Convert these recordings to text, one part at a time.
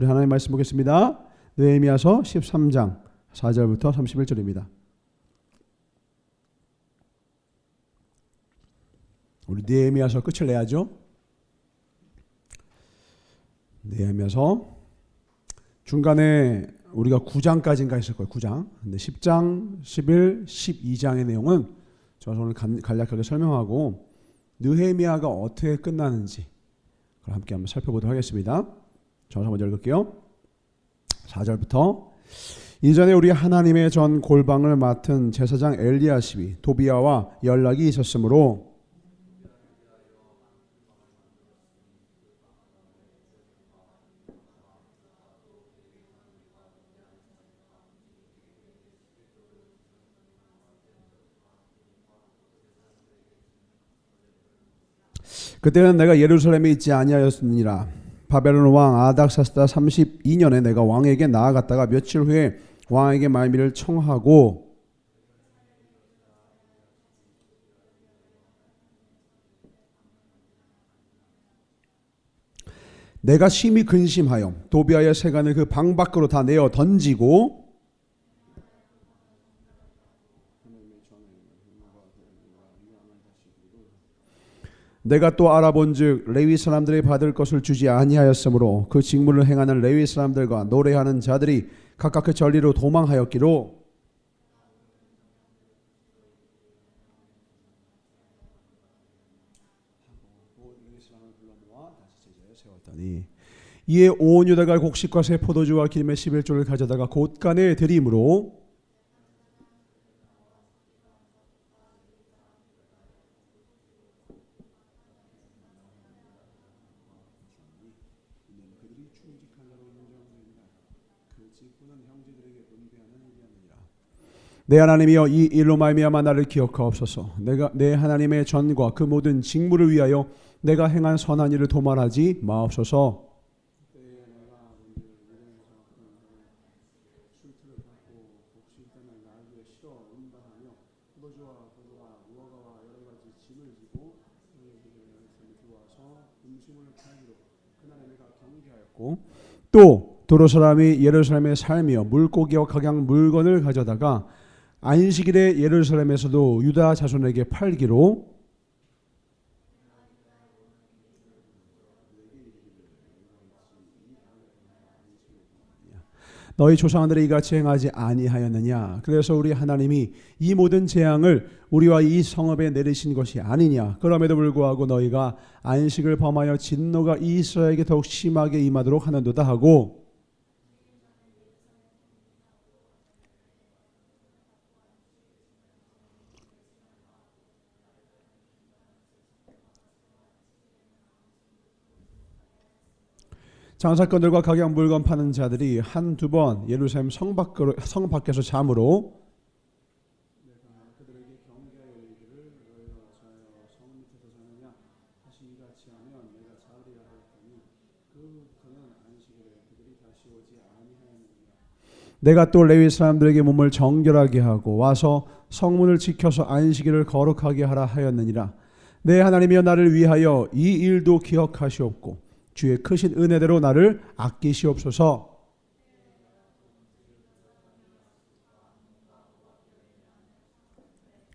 우리 하나님 말씀 보겠습니다. 느헤미야서 13장 4절부터 31절입니다. 우리 느헤미야서 끝을 내야죠. 느헤미야서 중간에 우리가 9장까지인가 했을 거예요. 9장. 근데 10장, 11, 12장의 내용은 제가 오늘 간략하게 설명하고 느헤미야가 어떻게 끝나는지 그걸 함께 한번 살펴보도록 하겠습니다. 저서 먼저 읽을게요. 4절부터 이전에 우리 하나님의 전 골방을 맡은 제사장 엘리야십이 도비야와 연락이 있었으므로 그때는 내가 예루살렘에 있지 아니하였느니라. 바벨론 왕 아닥사스다 32년에 내가 왕에게 나아갔다가 며칠 후에 왕에게 말미를 청하고 내가 심히 근심하여 도비아의 세간을 그 방 밖으로 다 내어 던지고 내가 또 알아본즉 레위 사람들이 받을 것을 주지 아니하였으므로 그 직무를 행하는 레위 사람들과 노래하는 자들이 각각 그 전리로 도망하였기로 이에 온 유다가 곡식과 새 포도주와 기름의 11조를 가져다가 곳간에 드림으로 내 하나님이여 이 일로 말미암아 나를 기억하옵소서. 내가 내 하나님의 전과 그 모든 직무를 위하여 내가 행한 선한 일을 도말하지 마옵소서. 또 도로 사람이 예루살렘에 살며 물고기와 각양 물건을 가져다가 안식일에 예루살렘에서도 유다 자손에게 팔기로 너희 조상들이 이같이 행하지 아니하였느냐. 그래서 우리 하나님이 이 모든 재앙을 우리와 이 성읍에 내리신 것이 아니냐. 그럼에도 불구하고 너희가 안식을 범하여 진노가 이스라엘에게 더욱 심하게 임하도록 하는도다 하고 장사꾼들과 각양 물건 파는 자들이 한두 번 예루살렘 성 밖에서 잠으로 내가 또 레위 사람들에게 몸을 정결하게 하고 와서 성문을 지켜서 안식일을 거룩하게 하라 하였느니라. 내 하나님이여 나를 위하여 이 일도 기억하시옵고 주의 크신 은혜대로 나를 아끼시옵소서.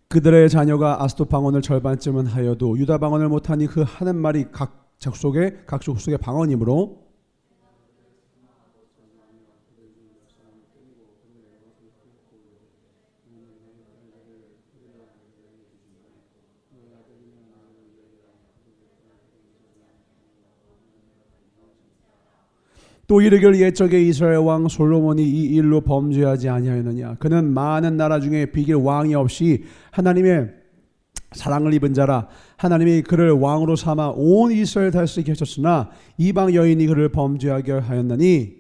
그들의 자녀가 아스돗 방언을 절반쯤은 하여도 유다 방언을 못하니 그 하는 말이 각 족속의 방언이므로 또 이르기를 옛적에 이스라엘 왕 솔로몬이 이 일로 범죄하지 아니하였느냐. 그는 많은 나라 중에 비길 왕이 없이 하나님의 사랑을 입은 자라. 하나님이 그를 왕으로 삼아 온 이스라엘 다스리게 하셨으나 이방 여인이 그를 범죄하게 하였나니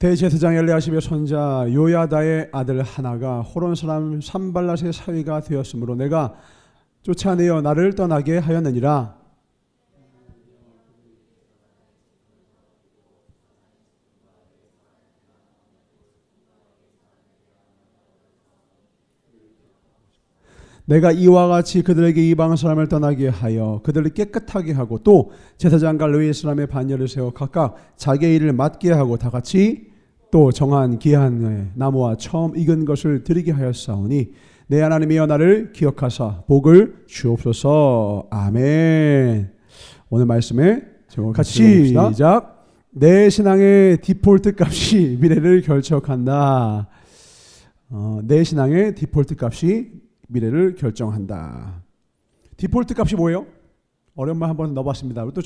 대제사장 엘리야십의 손자 요야다의 아들 하나가 호론 사람 산발랏의 사위가 되었으므로 내가 쫓아내어 나를 떠나게 하였느니라. 내가 이와 같이 그들에게 이방 사람을 떠나게 하여 그들을 깨끗하게 하고 또 제사장과 레위 사람의 반열을 세워 각각 자기의 일을 맡게 하고 다 같이 또 정한 기한에 나무와 처음 익은 것을 드리게 하였사오니 내 하나님이여 나를 기억하사 복을 주옵소서. 아멘. 오늘 말씀에 같이 시작. 내 신앙의 디폴트 값이 미래를 결정한다. 내 신앙의 디폴트 값이 미래를 결정한다. 디폴트 값이 뭐예요? 어려운 말 한번 넣어봤습니다. 우리 또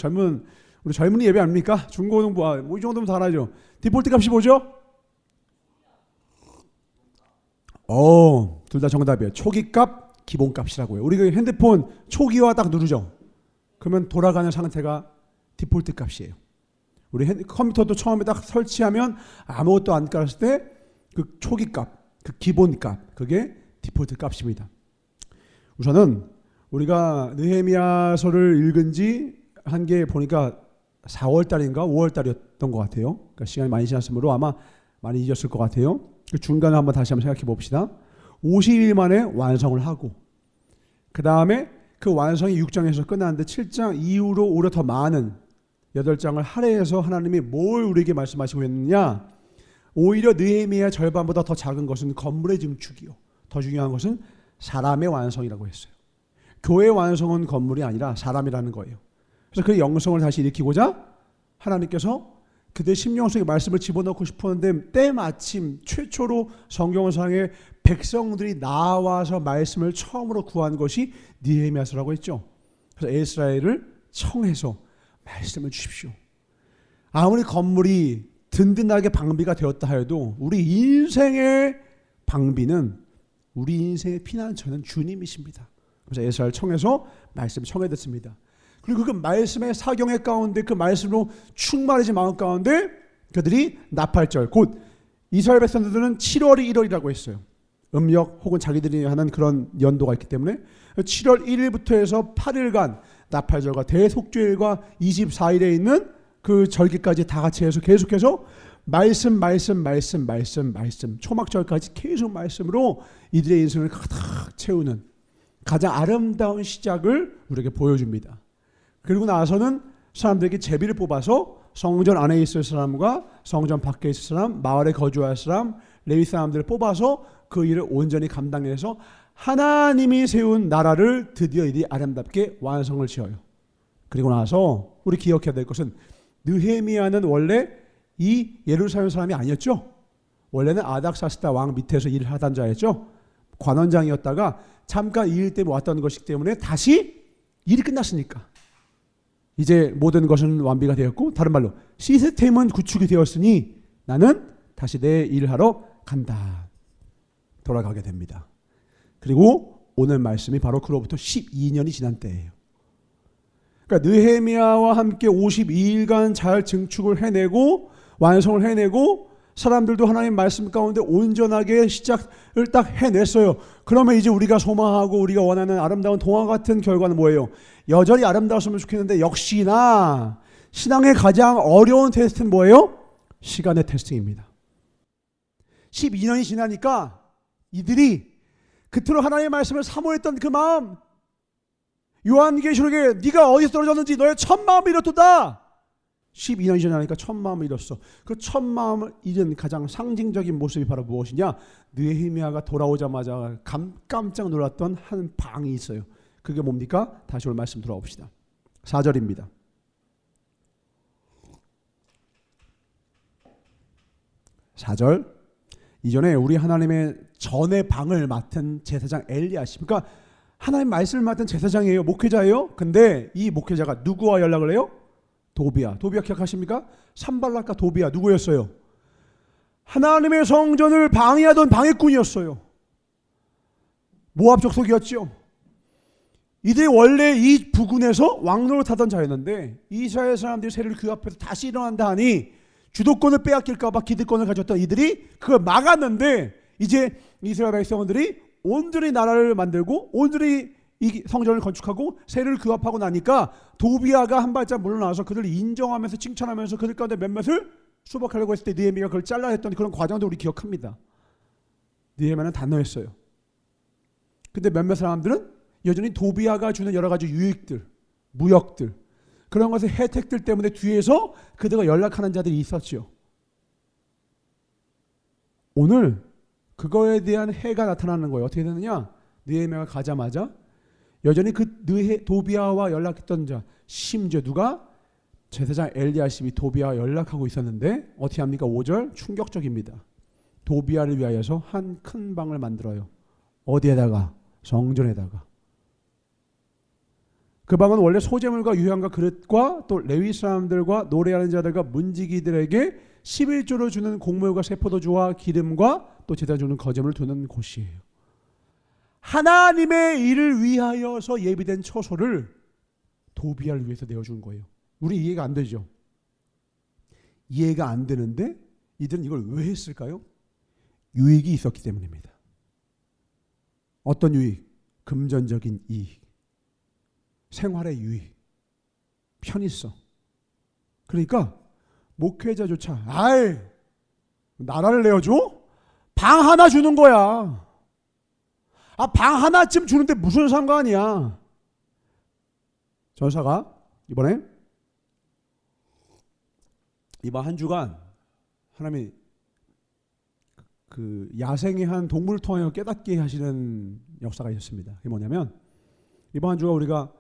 우리 젊은이 예배 아닙니까? 중고등부 뭐 이 정도면 다 알아죠. 디폴트 값이 뭐죠? 둘 다 정답이에요. 초기값, 기본값이라고요. 우리 그 핸드폰 초기화 딱 누르죠. 그러면 돌아가는 상태가 디폴트 값이에요. 우리 컴퓨터도 처음에 딱 설치하면 아무것도 안 깔았을 때 그 초기값, 그 기본값, 그게 디폴트 값입니다. 우선은 우리가 느헤미야서를 읽은 지 한 게 보니까 4월 달인가 5월 달이었던 것 같아요. 그러니까 시간이 많이 지났으므로 아마 많이 잊었을 것 같아요. 그 중간을 다시 한번 생각해 봅시다. 50일 만에 완성을 하고 그 다음에 그 완성이 6장에서 끝났는데 7장 이후로 오히려 더 많은 8장을 할애해서 하나님이 뭘 우리에게 말씀하시고 있느냐, 오히려 느헤미야 절반보다 더 작은 것은 건물의 증축이요, 더 중요한 것은 사람의 완성이라고 했어요. 교회의 완성은 건물이 아니라 사람이라는 거예요. 그래서 그 영성을 다시 일으키고자 하나님께서 그들 심령 속에 말씀을 집어넣고 싶었는데 때마침 최초로 성경상에 백성들이 나와서 말씀을 처음으로 구한 것이 느헤미야서라고 했죠. 그래서 에스라엘을 청해서 말씀을 주십시오. 아무리 건물이 든든하게 방비가 되었다 해도 우리 인생의 방비는, 우리 인생의 피난처는 주님이십니다. 그래서 에스라엘 청해서 말씀 청해듣습니다. 그리고 그 말씀의 사경의 가운데, 그 말씀으로 충만해진 마음 가운데 그들이 나팔절, 곧 이스라엘 백성들은 7월이 1월이라고 했어요. 음력 혹은 자기들이 하는 그런 연도가 있기 때문에 7월 1일부터 해서 8일간 나팔절과 대속죄일과 24일에 있는 그 절기까지 다 같이 해서 계속해서 말씀 초막절까지 계속 말씀으로 이들의 인생을 가득 채우는 가장 아름다운 시작을 우리에게 보여줍니다. 그리고 나서는 사람들에게 제비를 뽑아서 성전 안에 있을 사람과 성전 밖에 있을 사람, 마을에 거주할 사람, 레위 사람들을 뽑아서 그 일을 온전히 감당해서 하나님이 세운 나라를 드디어 이들이 아름답게 완성을 지어요. 그리고 나서 우리 기억해야 될 것은 느헤미야는 원래 이 예루살렘 사람이 아니었죠. 원래는 아닥사스다 왕 밑에서 일을 하던 자였죠. 관원장이었다가 잠깐 이 일 때문에 왔던 것이기 때문에 다시 일이 끝났으니까 이제 모든 것은 완비가 되었고, 다른 말로 시스템은 구축이 되었으니 나는 다시 내 일을 하러 간다. 돌아가게 됩니다. 그리고 오늘 말씀이 바로 그로부터 12년이 지난 때예요. 그러니까 느헤미야와 함께 52일간 잘 증축을 해내고 완성을 해내고 사람들도 하나님 말씀 가운데 온전하게 시작을 딱 해냈어요. 그러면 이제 우리가 소망하고 우리가 원하는 아름다운 동화 같은 결과는 뭐예요? 여전히 아름다웠으면 좋겠는데 역시나 신앙의 가장 어려운 테스트는 뭐예요? 시간의 테스트입니다. 12년이 지나니까 이들이 그토록 하나님의 말씀을 사모했던 그 마음, 요한계시록에 네가 어디서 떨어졌는지 너의 첫 마음을 잃었도다. 12년이 지나니까 첫 마음을 잃었어. 그 첫 마음을 잃은 가장 상징적인 모습이 바로 무엇이냐? 느헤미야가 돌아오자마자 깜짝 놀랐던 한 방이 있어요. 그게 뭡니까? 다시 오늘 말씀 돌아옵시다. 4절입니다. 4절. 이전에 우리 하나님의 전의 방을 맡은 제사장 엘리야십, 그러니까 하나님 말씀을 맡은 제사장이에요. 목회자예요. 근데 이 목회자가 누구와 연락을 해요? 도비야. 도비야 기억하십니까? 산발락과 도비야 누구였어요? 하나님의 성전을 방해하던 방해꾼이었어요. 모압 족속이었죠. 이들이 원래 이 부근에서 왕노릇하던 자였는데 이스라엘 사람들이 세례를 규합해서 다시 일어난다 하니 주도권을 빼앗길까 봐 기득권을 가졌던 이들이 그걸 막았는데, 이제 이스라엘 백성들이 온전히 나라를 만들고 온전히 이 성전을 건축하고 세례를 규합하고 나니까 도비야가 한 발짝 물러나서 그들을 인정하면서 칭찬하면서 그들 가운데 몇몇을 수복하려고 했을 때 느헤미야가 그걸 잘라냈던 그런 과정도 우리 기억합니다. 느헤미야는 단호했어요. 근데 몇몇 사람들은 여전히 도비아가 주는 여러 가지 유익들, 무역들, 그런 것의 혜택들 때문에 뒤에서 그들과 연락하는 자들이 있었죠. 오늘 그거에 대한 해가 나타나는 거예요. 어떻게 되느냐? 느헤미야가 가자마자 여전히 그 도비아와 연락했던 자, 심지어 누가? 제사장 엘리야십이 도비아와 연락하고 있었는데 어떻게 합니까? 5절 충격적입니다. 도비아를 위하여서 한 큰 방을 만들어요. 어디에다가? 성전에다가. 그 방은 원래 소재물과 유향과 그릇과 또 레위 사람들과 노래하는 자들과 문지기들에게 11조로 주는 곡물과 세포도주와 기름과 또 제단 주는 거제물을 두는 곳이에요. 하나님의 일을 위하여서 예비된 처소를 도비아를 위해서 내어준 거예요. 우리 이해가 안 되죠? 이해가 안 되는데 이들은 이걸 왜 했을까요? 유익이 있었기 때문입니다. 어떤 유익? 금전적인 이익, 생활의 유익, 편의성. 그러니까 목회자조차 아이 나라를 내어줘? 방 하나 주는 거야. 방 하나쯤 주는데 무슨 상관이야. 전사가 이번 한 주간 하나님이 그 야생의 한 동물을 통하여 깨닫게 하시는 역사가 있었습니다. 그게 뭐냐면 이번 한 주가 우리가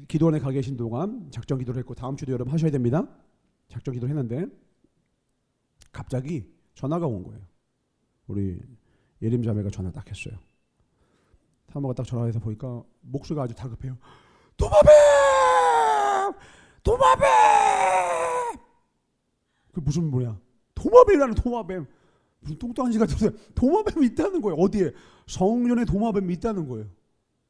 기도원에 가 계신 동안 작전 기도를 했고 다음 주도 여러분 하셔야 됩니다. 작전 기도를 했는데 갑자기 전화가 온 거예요. 우리 예림 자매가 전화 딱 했어요. 사모가 딱 전화해서 보니까 목소리가 아주 다급해요. 도마뱀! 도마뱀! 그 무슨 뭐냐? 도마뱀이라는 도마뱀. 무슨 뚱뚱한 지 같은 도마뱀이 있다는 거예요. 어디에? 성전에 도마뱀이 있다는 거예요.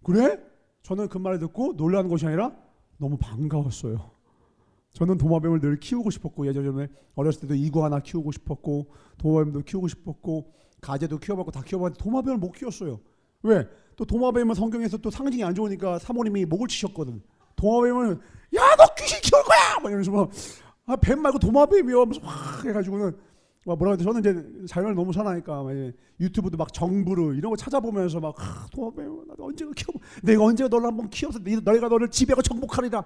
그래? 저는 그 말을 듣고 놀라는 것이 아니라 너무 반가웠어요. 저는 도마뱀을 늘 키우고 싶었고 예전에 어렸을 때도 이구아나 키우고 싶었고 도마뱀도 키우고 싶었고 가재도 키워봤고 다 키워봤는데 도마뱀을 못 키웠어요. 왜? 또 도마뱀은 성경에서 또 상징이 안 좋으니까 사모님이 목을 치셨거든. 도마뱀은 야 너 귀신 키울 거야! 막 이러면서 막 뱀 말고 도마뱀이요 하면서 확 해가지고는 뭐라 해야 돼? 저는 이제 자연을 너무 사랑하니까 유튜브도 막 정부르 이런 거 찾아보면서 막 도마뱀 나도 언제가 키워 내가 언제가 너를 한번 키워서 너희가 너를 지배하고 정복하리라.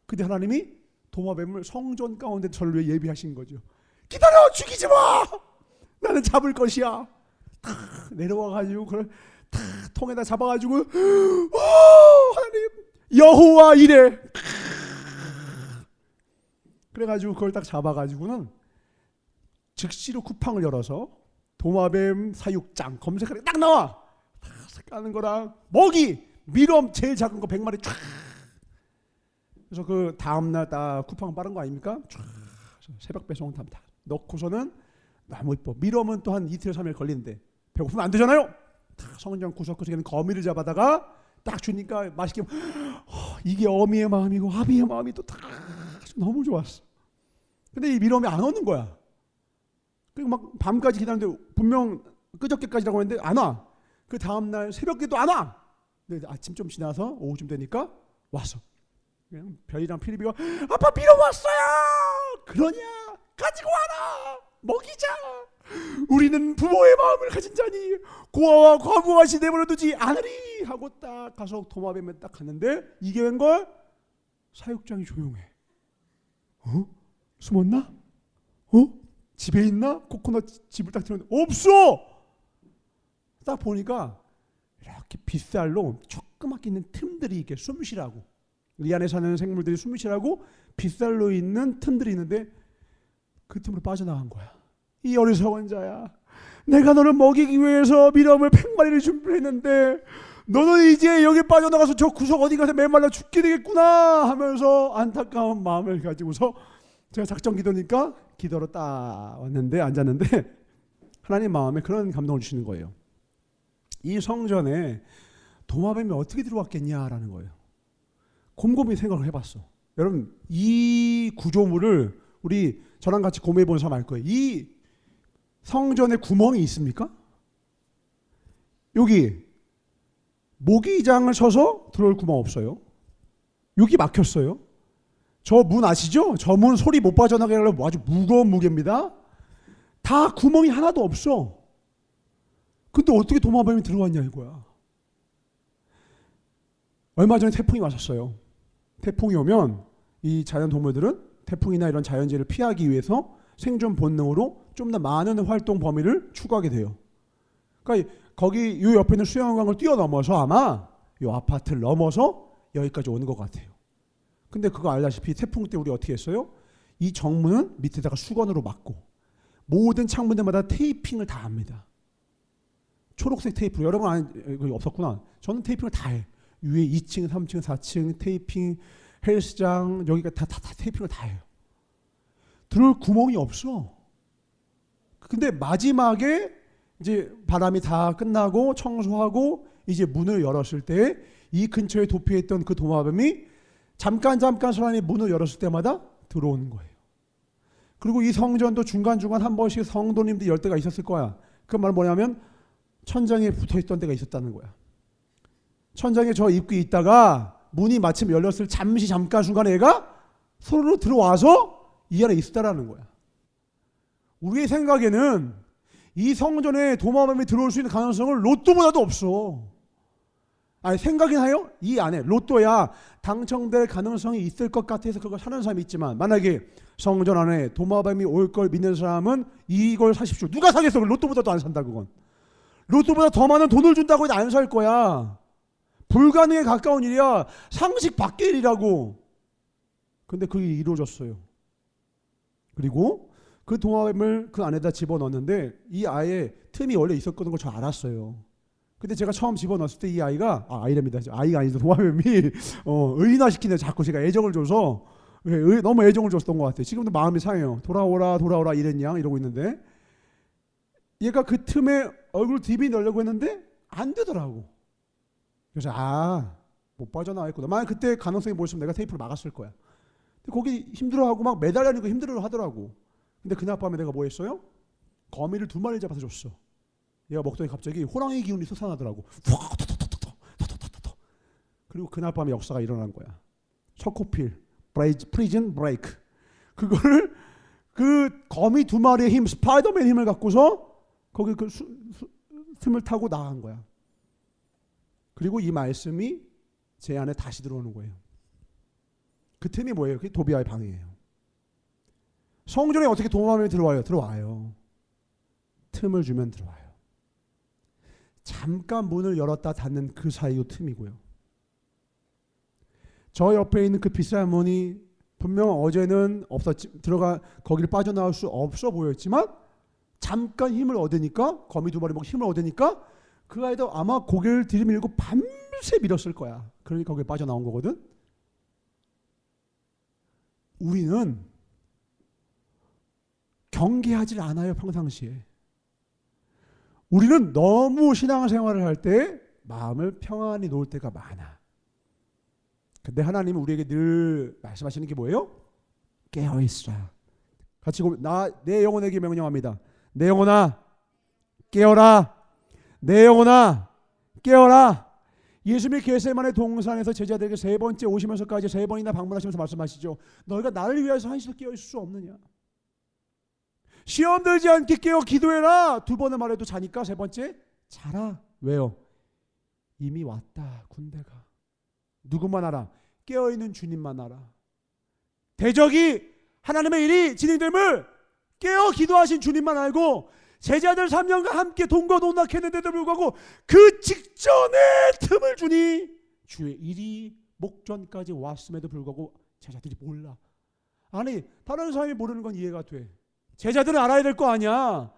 근데 하나님이 도마뱀을 성전 가운데 저를 위해 예비하신 거죠. 기다려 죽이지 마. 나는 잡을 것이야. 탁 내려와가지고 그걸 탁 통에다 잡아가지고 하나님 여호와 이래. 그래가지고 그걸 딱 잡아가지고는 즉시로 쿠팡을 열어서 도마뱀 사육장 검색하니까 딱 나와. 탁 까는 거랑 먹이 미럼 제일 작은 거 100마리 쫙. 그래서 그 다음날 딱 쿠팡 빠른 거 아닙니까? 쫙 새벽 배송 다 넣고서는 너무 이뻐. 미럼은 또 한 이틀 3일 걸리는데 배고프면 안 되잖아요. 딱 성전 구석구석에는 거미를 잡아다가 딱 주니까 맛있게 이게 어미의 마음이고 아비의 마음이 또 딱 너무 좋았어. 근데 이 미럼이 안 오는 거야. 그리고 막 밤까지 기다렸는데 분명 끄적개까지라고 했는데 안 와. 그 다음날 새벽에도 안 와. 근데 아침 좀 지나서 오후쯤 되니까 왔어. 그냥 별이랑 피리비가 아빠 미럼 왔어요. 그러냐? 가지고 와라. 먹이자. 우리는 부모의 마음을 가진 자니 고아와 과부하시 내버려두지 않으리 하고 딱 가서 도마뱀에 딱 갔는데 이게 웬걸? 사육장이 조용해. 숨었나? 집에 있나? 코코넛 집을 딱 들었는데 없어. 딱 보니까 이렇게 빗살로 조그맣게 있는 틈들이 이렇게 숨쉬라고 이 안에 사는 생물들이 숨쉬라고 빗살로 있는 틈들이 있는데 그 틈으로 빠져나간 거야. 이 어리석은 자야. 내가 너를 먹이기 위해서 미럼을 100마리를 준비했는데 너는 이제 여기 빠져나가서 저 구석 어디 가서 메말라 죽게 되겠구나 하면서 안타까운 마음을 가지고서 제가 작전 기도니까 기도로 딱 왔는데 앉았는데 하나님 마음에 그런 감동을 주시는 거예요. 이 성전에 도마뱀이 어떻게 들어왔겠냐라는 거예요. 곰곰이 생각을 해봤어. 여러분 이 구조물을 우리 저랑 같이 고민해 본 사람 알 거예요. 이 성전에 구멍이 있습니까? 여기 모기장을 쳐서 들어올 구멍 없어요. 여기 막혔어요. 저 문 아시죠? 저 문 소리 못 빠져나가게 하려고 아주 무거운 무게입니다. 다 구멍이 하나도 없어. 근데 어떻게 도마뱀이 들어왔냐 이거야. 얼마 전에 태풍이 왔었어요. 태풍이 오면 이 자연 동물들은 태풍이나 이런 자연재해를 피하기 위해서 생존 본능으로 좀 더 많은 활동 범위를 추구하게 돼요. 그러니까 거기 이 옆에 있는 수영강을 뛰어넘어서 아마 이 아파트를 넘어서 여기까지 오는 것 같아요. 근데 그거 알다시피 태풍 때 우리 어떻게 했어요? 이 정문은 밑에다가 수건으로 막고 모든 창문들마다 테이핑을 다 합니다. 초록색 테이프로. 여러분 그거 없었구나. 저는 테이핑을 다 해. 위에 2층, 3층, 4층 테이핑, 헬스장 여기가 다 테이핑을 다 해요. 들어올 구멍이 없어. 근데 마지막에 이제 바람이 다 끝나고 청소하고 이제 문을 열었을 때 이 근처에 도피했던 그 도마뱀이 잠깐 사람이 문을 열었을 때마다 들어오는 거예요. 그리고 이 성전도 중간중간 한 번씩 성도님들이 열 때가 있었을 거야. 그 말은 뭐냐면 천장에 붙어있던 데가 있었다는 거야. 천장에 저 입구에 있다가 문이 마침 열렸을 잠깐 순간에 애가 서로 들어와서 이 안에 있었다라는 거야. 우리의 생각에는 이 성전에 도마뱀이 들어올 수 있는 가능성은 로또보다도 없어. 아니 생각이나 해요? 이 안에 로또야 당첨될 가능성이 있을 것 같아서 그걸 사는 사람이 있지만 만약에 성전 안에 도마뱀이 올 걸 믿는 사람은 이걸 사십시오. 누가 사겠어? 로또보다도 안 산다 그건. 로또보다 더 많은 돈을 준다고 해도 안 살 거야. 불가능에 가까운 일이야. 상식 밖의 일이라고. 근데 그게 이루어졌어요. 그리고 그 도마뱀을 그 안에다 집어넣었는데 이 아이의 틈이 원래 있었던 걸 저 알았어요. 근데 제가 처음 집어넣었을 때 이 아이가 아이랍니다. 아이가 아니죠. 도마뱀이 의인화시키네. 자꾸 제가 애정을 줘서 너무 애정을 줬던 것 같아요. 지금도 마음이 상해요. 돌아오라 이랬냐 이러고 있는데 얘가 그 틈에 얼굴 디비 넣으려고 했는데 안 되더라고. 그래서 못 빠져나왔구나. 만약 그때 가능성이 뭐였으면 내가 테이프를 막았을 거야. 근데 거기 힘들어하고 막 매달리니까 힘들어 하더라고. 근데 그날 밤에 내가 뭐 했어요? 거미를 2마리 잡아서 줬어. 얘가 먹더니 갑자기 호랑이 기운이 솟아나더라고. 그리고 그날 밤에 역사가 일어난 거야. 초코필 프리즌 브레이크. 그거를 그 거미 2마리의 힘, 스파이더맨 힘을 갖고서 거기 그 틈을 타고 나간 거야. 그리고 이 말씀이 제 안에 다시 들어오는 거예요. 그 틈이 뭐예요? 그게 도비아의 방이에요. 성전에 어떻게 도마뱀이 들어와요? 들어와요. 틈을 주면 들어와요. 잠깐 문을 열었다 닫는 그 사이의 틈이고요. 저 옆에 있는 그 비싼 문이 분명 어제는 거기를 빠져나올 수 없어 보였지만 잠깐 힘을 얻으니까 거미 2마리 먹고 힘을 얻으니까 그 아이도 아마 고개를 들이밀고 밤새 밀었을 거야. 그러니까 거기에 빠져나온 거거든. 우리는 경계하지 않아요. 평상시에. 우리는 너무 신앙생활을 할 때 마음을 평안히 놓을 때가 많아. 근데 하나님은 우리에게 늘 말씀하시는 게 뭐예요? 깨어있어. 같이 내 영혼에게 명령합니다. 내 영혼아 깨어라. 내 영혼아 깨어라. 예수님이 겟세마네 동산에서 제자들에게 3번째 오시면서까지 3번이나 방문하시면서 말씀하시죠. 너희가 나를 위해서 한시도 깨어있을 수 없느냐. 시험 들지 않게 깨어 기도해라. 2번을 말해도 자니까 3번째 자라. 왜요? 이미 왔다 군대가. 누구만 알아? 깨어있는 주님만 알아. 대적이 하나님의 일이 진행됨을 깨어 기도하신 주님만 알고 제자들 3년간 함께 동거동락했는데도 불구하고 그 직전에 틈을 주니 주의 일이 목전까지 왔음에도 불구하고 제자들이 몰라. 아니 다른 사람이 모르는 건 이해가 돼. 제자들은 알아야 될 거 아니야.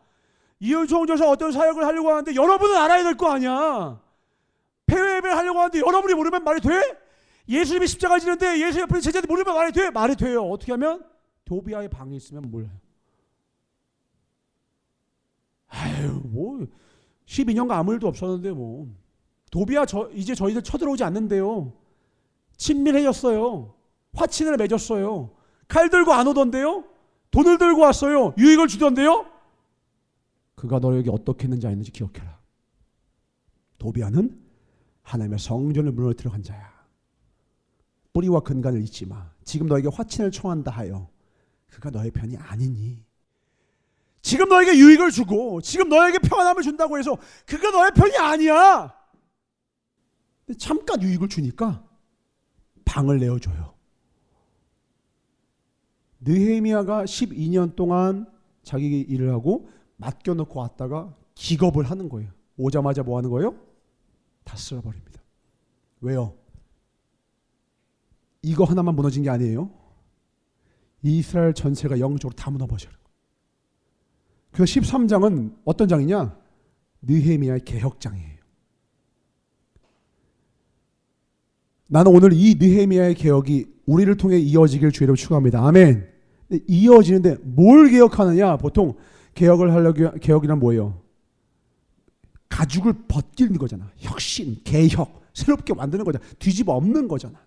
이웃총조에서 어떤 사역을 하려고 하는데 여러분은 알아야 될 거 아니야. 폐회를 하려고 하는데 여러분이 모르면 말이 돼? 예수님이 십자가 지는데 예수 옆에 제자들이 모르면 말이 돼? 말이 돼요. 어떻게 하면? 도비아의 방에 있으면 몰라요. 아유 뭐 12년간 아무 일도 없었는데 뭐 도비아 이제 저희들 쳐들어오지 않는데요. 친밀해졌어요. 화친을 맺었어요. 칼 들고 안 오던데요. 돈을 들고 왔어요. 유익을 주던데요. 그가 너에게 어떻게 했는지 아닌지 기억해라. 도비아는 하나님의 성전을 무너뜨려 간 자야. 뿌리와 근간을 잊지 마. 지금 너에게 화친을 청한다 하여 그가 너의 편이 아니니. 지금 너에게 유익을 주고 지금 너에게 평안함을 준다고 해서 그가 너의 편이 아니야. 근데 잠깐 유익을 주니까 방을 내어줘요. 느헤미야가 12년 동안 자기 일을 하고 맡겨놓고 왔다가 기겁을 하는 거예요. 오자마자 뭐 하는 거예요? 다 쓸어버립니다. 왜요? 이거 하나만 무너진 게 아니에요. 이스라엘 전체가 영적으로 다 무너버려요. 그래서 13장은 어떤 장이냐? 느헤미야의 개혁장이에요. 나는 오늘 이 느헤미야의 개혁이 우리를 통해 이어지길 주의로 축원합니다. 아멘. 이어지는데 뭘 개혁하느냐? 보통 개혁을 하려고, 개혁이란 뭐예요? 가죽을 벗기는 거잖아. 혁신, 개혁, 새롭게 만드는 거잖아. 뒤집어 엎는 거잖아.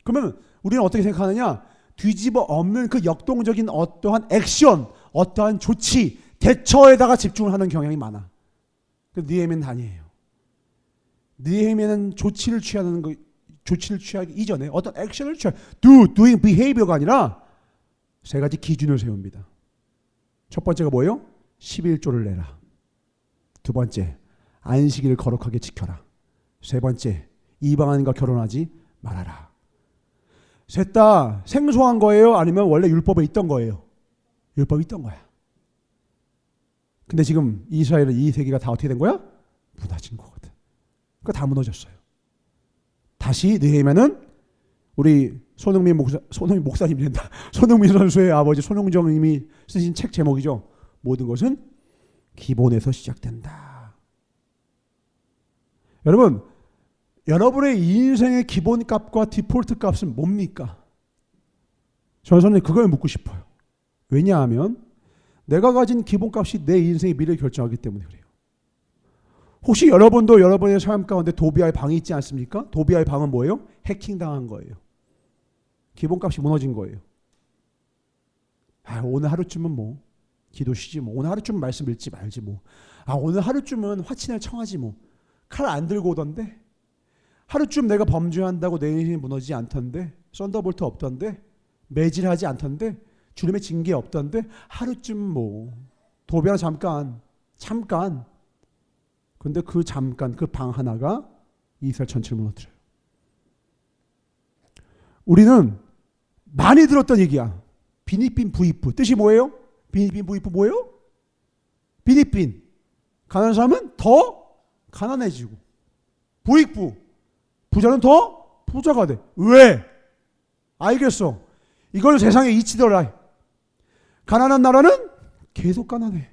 그러면 우리는 어떻게 생각하느냐? 뒤집어 엎는 그 역동적인 어떠한 액션, 어떠한 조치, 대처에다가 집중을 하는 경향이 많아. 느헤미야는 아니에요. 느헤미야는 조치를 취하기 이전에 어떤 액션을 doing behavior가 아니라 세 가지 기준을 세웁니다. 첫 번째가 뭐예요? 11조를 내라. 두 번째, 안식일을 거룩하게 지켜라. 세 번째, 이방인과 결혼하지 말아라. 셋 다 생소한 거예요? 아니면 원래 율법에 있던 거예요? 율법에 있던 거야. 근데 지금 이스라엘은 이 세계가 다 어떻게 된 거야? 무너진 거거든. 그러니까 다 무너졌어요. 다시 느헤미야는 우리 손흥민 목사님이 된다. 손흥민 선수의 아버지 손흥정님이 쓰신 책 제목이죠. 모든 것은 기본에서 시작된다. 여러분, 여러분의 인생의 기본값과 디폴트 값은 뭡니까? 저는 그걸 묻고 싶어요. 왜냐하면 내가 가진 기본값이 내 인생의 미래를 결정하기 때문에 그래요. 혹시 여러분도 여러분의 삶 가운데 도비아의 방이 있지 않습니까? 도비아의 방은 뭐예요? 해킹당한 거예요. 기본값이 무너진 거예요. 오늘 하루쯤은 뭐 기도 쉬지 뭐. 오늘 하루쯤은 말씀 읽지 말지 뭐. 오늘 하루쯤은 화친을 청하지 뭐. 칼 안 들고 오던데. 하루쯤 내가 범죄한다고 내 인생이 무너지지 않던데. 썬더볼트 없던데. 매질하지 않던데. 주님의 징계 없던데. 하루쯤 뭐. 도비아는 잠깐. 근데 그 잠깐 그 방 하나가 이스라엘 전체를 무너뜨려요. 우리는 많이 들었던 얘기야. 비니빈 부이프. 뜻이 뭐예요? 비니빈 부이프 뭐예요? 비니빈. 가난한 사람은 더 가난해지고. 부익부. 부자는 더 부자가 돼. 왜? 알겠어. 이걸 세상에 잊히더라. 가난한 나라는 계속 가난해.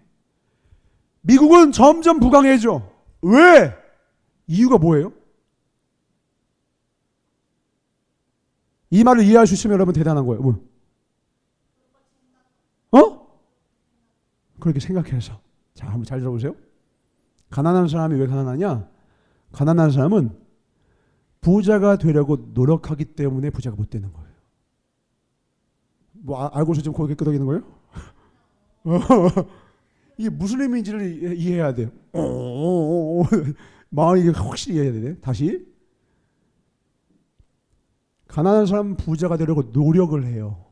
미국은 점점 부강해져. 왜? 이유가 뭐예요? 이 말을 이해할 수 있으면 여러분 대단한 거예요. 뭐? 그렇게 생각해서. 자, 한번 잘 들어보세요. 가난한 사람이 왜 가난하냐? 가난한 사람은 부자가 되려고 노력하기 때문에 부자가 못 되는 거예요. 뭐 알고서 지금 고개 끄덕이는 거예요? 이게 무슨 의미인지를 이해해야 돼요. 마음이 확실히 이해해야 돼. 다시. 가난한 사람은 부자가 되려고 노력을 해요.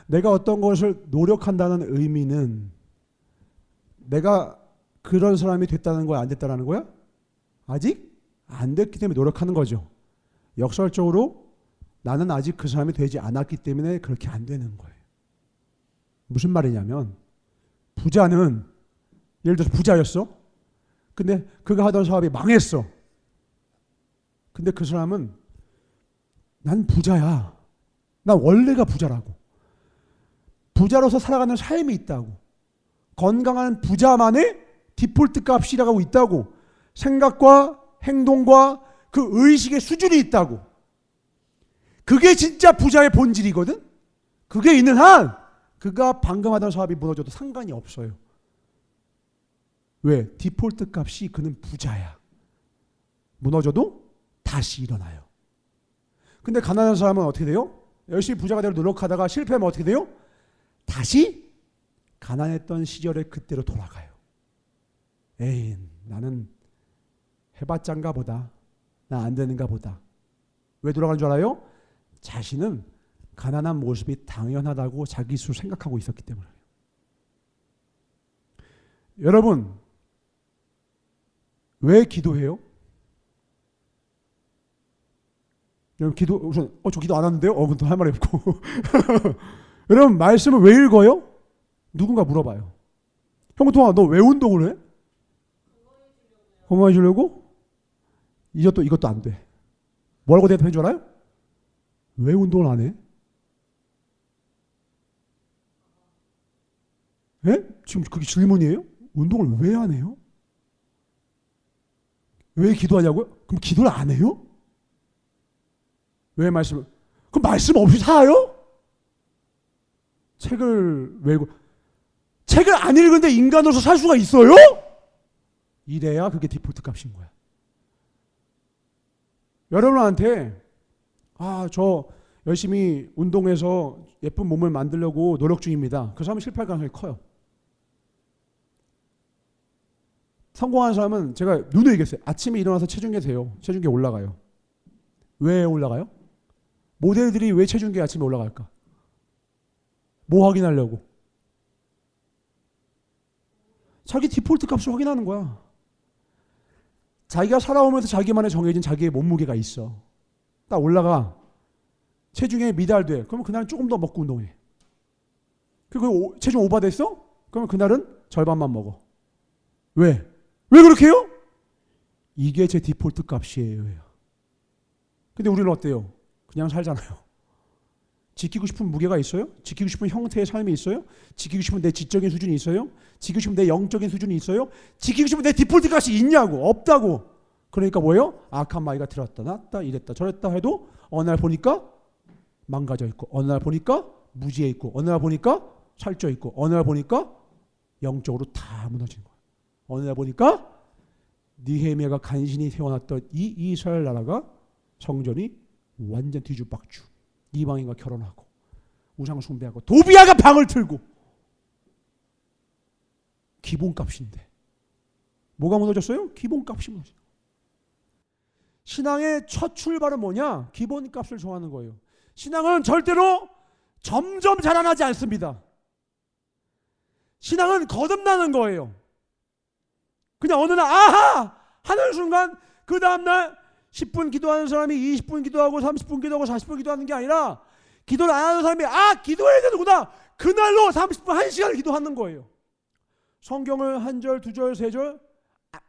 내가 어떤 것을 노력한다는 의미는 내가 그런 사람이 됐다는 거야, 안 됐다는 거야? 아직 안 됐기 때문에 노력하는 거죠. 역설적으로 나는 아직 그 사람이 되지 않았기 때문에 그렇게 안 되는 거예요. 무슨 말이냐면 부자는 예를 들어서 부자였어. 근데 그가 하던 사업이 망했어. 근데 그 사람은 난 부자야. 난 원래가 부자라고. 부자로서 살아가는 삶이 있다고. 건강한 부자만의 디폴트 값이라고 있다고. 생각과 행동과 그 의식의 수준이 있다고. 그게 진짜 부자의 본질이거든. 그게 있는 한 그가 방금 하던 사업이 무너져도 상관이 없어요. 왜? 디폴트 값이 그는 부자야. 무너져도 다시 일어나요. 근데 가난한 사람은 어떻게 돼요? 열심히 부자가 되려 노력하다가 실패하면 어떻게 돼요? 다시 가난했던 시절에 그때로 돌아가요. 에이, 나는 해봤자인가 보다. 나 안 되는가 보다. 왜 돌아가는 줄 알아요? 자신은 가난한 모습이 당연하다고 자기 스스로 생각하고 있었기 때문에. 여러분, 왜 기도해요? 여러분 기도 우선 저 기도 안 하는데요? 그건 또 할 말이 없고. 여러분 말씀을 왜 읽어요? 누군가 물어봐요. 형통아 너 왜 운동을 해? 건강해지려고? 이것도 안 돼. 뭐라고 대답해 줄 알아요? 왜 운동을 안 해? 예? 지금 그게 질문이에요? 운동을 왜 안 해요? 왜 기도하냐고요? 그럼 기도를 안 해요? 왜 말씀을? 그럼 말씀 없이 살아요? 책을 왜 읽고 책을 안 읽는데 인간으로서 살 수가 있어요? 이래야 그게 디폴트 값인 거야. 여러분한테 저 열심히 운동해서 예쁜 몸을 만들려고 노력 중입니다. 그 사람은 실패할 가능성이 커요. 성공한 사람은 제가 눈에 얘기했어요. 아침에 일어나서 체중계 세요. 체중계 올라가요. 왜 올라가요? 모델들이 왜 체중계 아침에 올라갈까? 뭐 확인하려고? 자기 디폴트 값을 확인하는 거야. 자기가 살아오면서 자기만의 정해진 자기의 몸무게가 있어. 딱 올라가. 체중에 미달돼. 그러면 그날은 조금 더 먹고 운동해. 그리고 체중 오버됐어? 그러면 그날은 절반만 먹어. 왜? 왜 그렇게 해요? 이게 제 디폴트 값이에요. 근데 우리는 어때요? 그냥 살잖아요. 지키고 싶은 무게가 있어요? 지키고 싶은 형태의 삶이 있어요? 지키고 싶은 내 지적인 수준이 있어요? 지키고 싶은 내 영적인 수준이 있어요? 지키고 싶은 내 디폴트 값이 있냐고? 없다고. 그러니까 뭐예요? 악한 마귀가 들었다 놨다 이랬다 저랬다 해도 어느 날 보니까 망가져 있고 어느 날 보니까 무지해 있고 어느 날 보니까 살쪄 있고 어느 날 보니까 영적으로 다 무너진 거야. 어느 날 보니까 느헤미야가 간신히 세워놨던 이 이스라엘 나라가 성전이 완전 뒤죽박죽. 이방인과 결혼하고 우상 숭배하고 도비아가 방을 틀고 기본값인데 뭐가 무너졌어요? 기본값이 무너졌어요. 신앙의 첫 출발은 뭐냐? 기본값을 정하는 거예요. 신앙은 절대로 점점 자라나지 않습니다. 신앙은 거듭나는 거예요. 그냥 어느 날 아하 하는 순간 그 다음날 10분 기도하는 사람이 20분 기도하고 30분 기도하고 40분 기도하는 게 아니라 기도를 안 하는 사람이 기도해야 되는구나. 그날로 30분 1시간을 기도하는 거예요. 성경을 한 절, 두 절, 세 절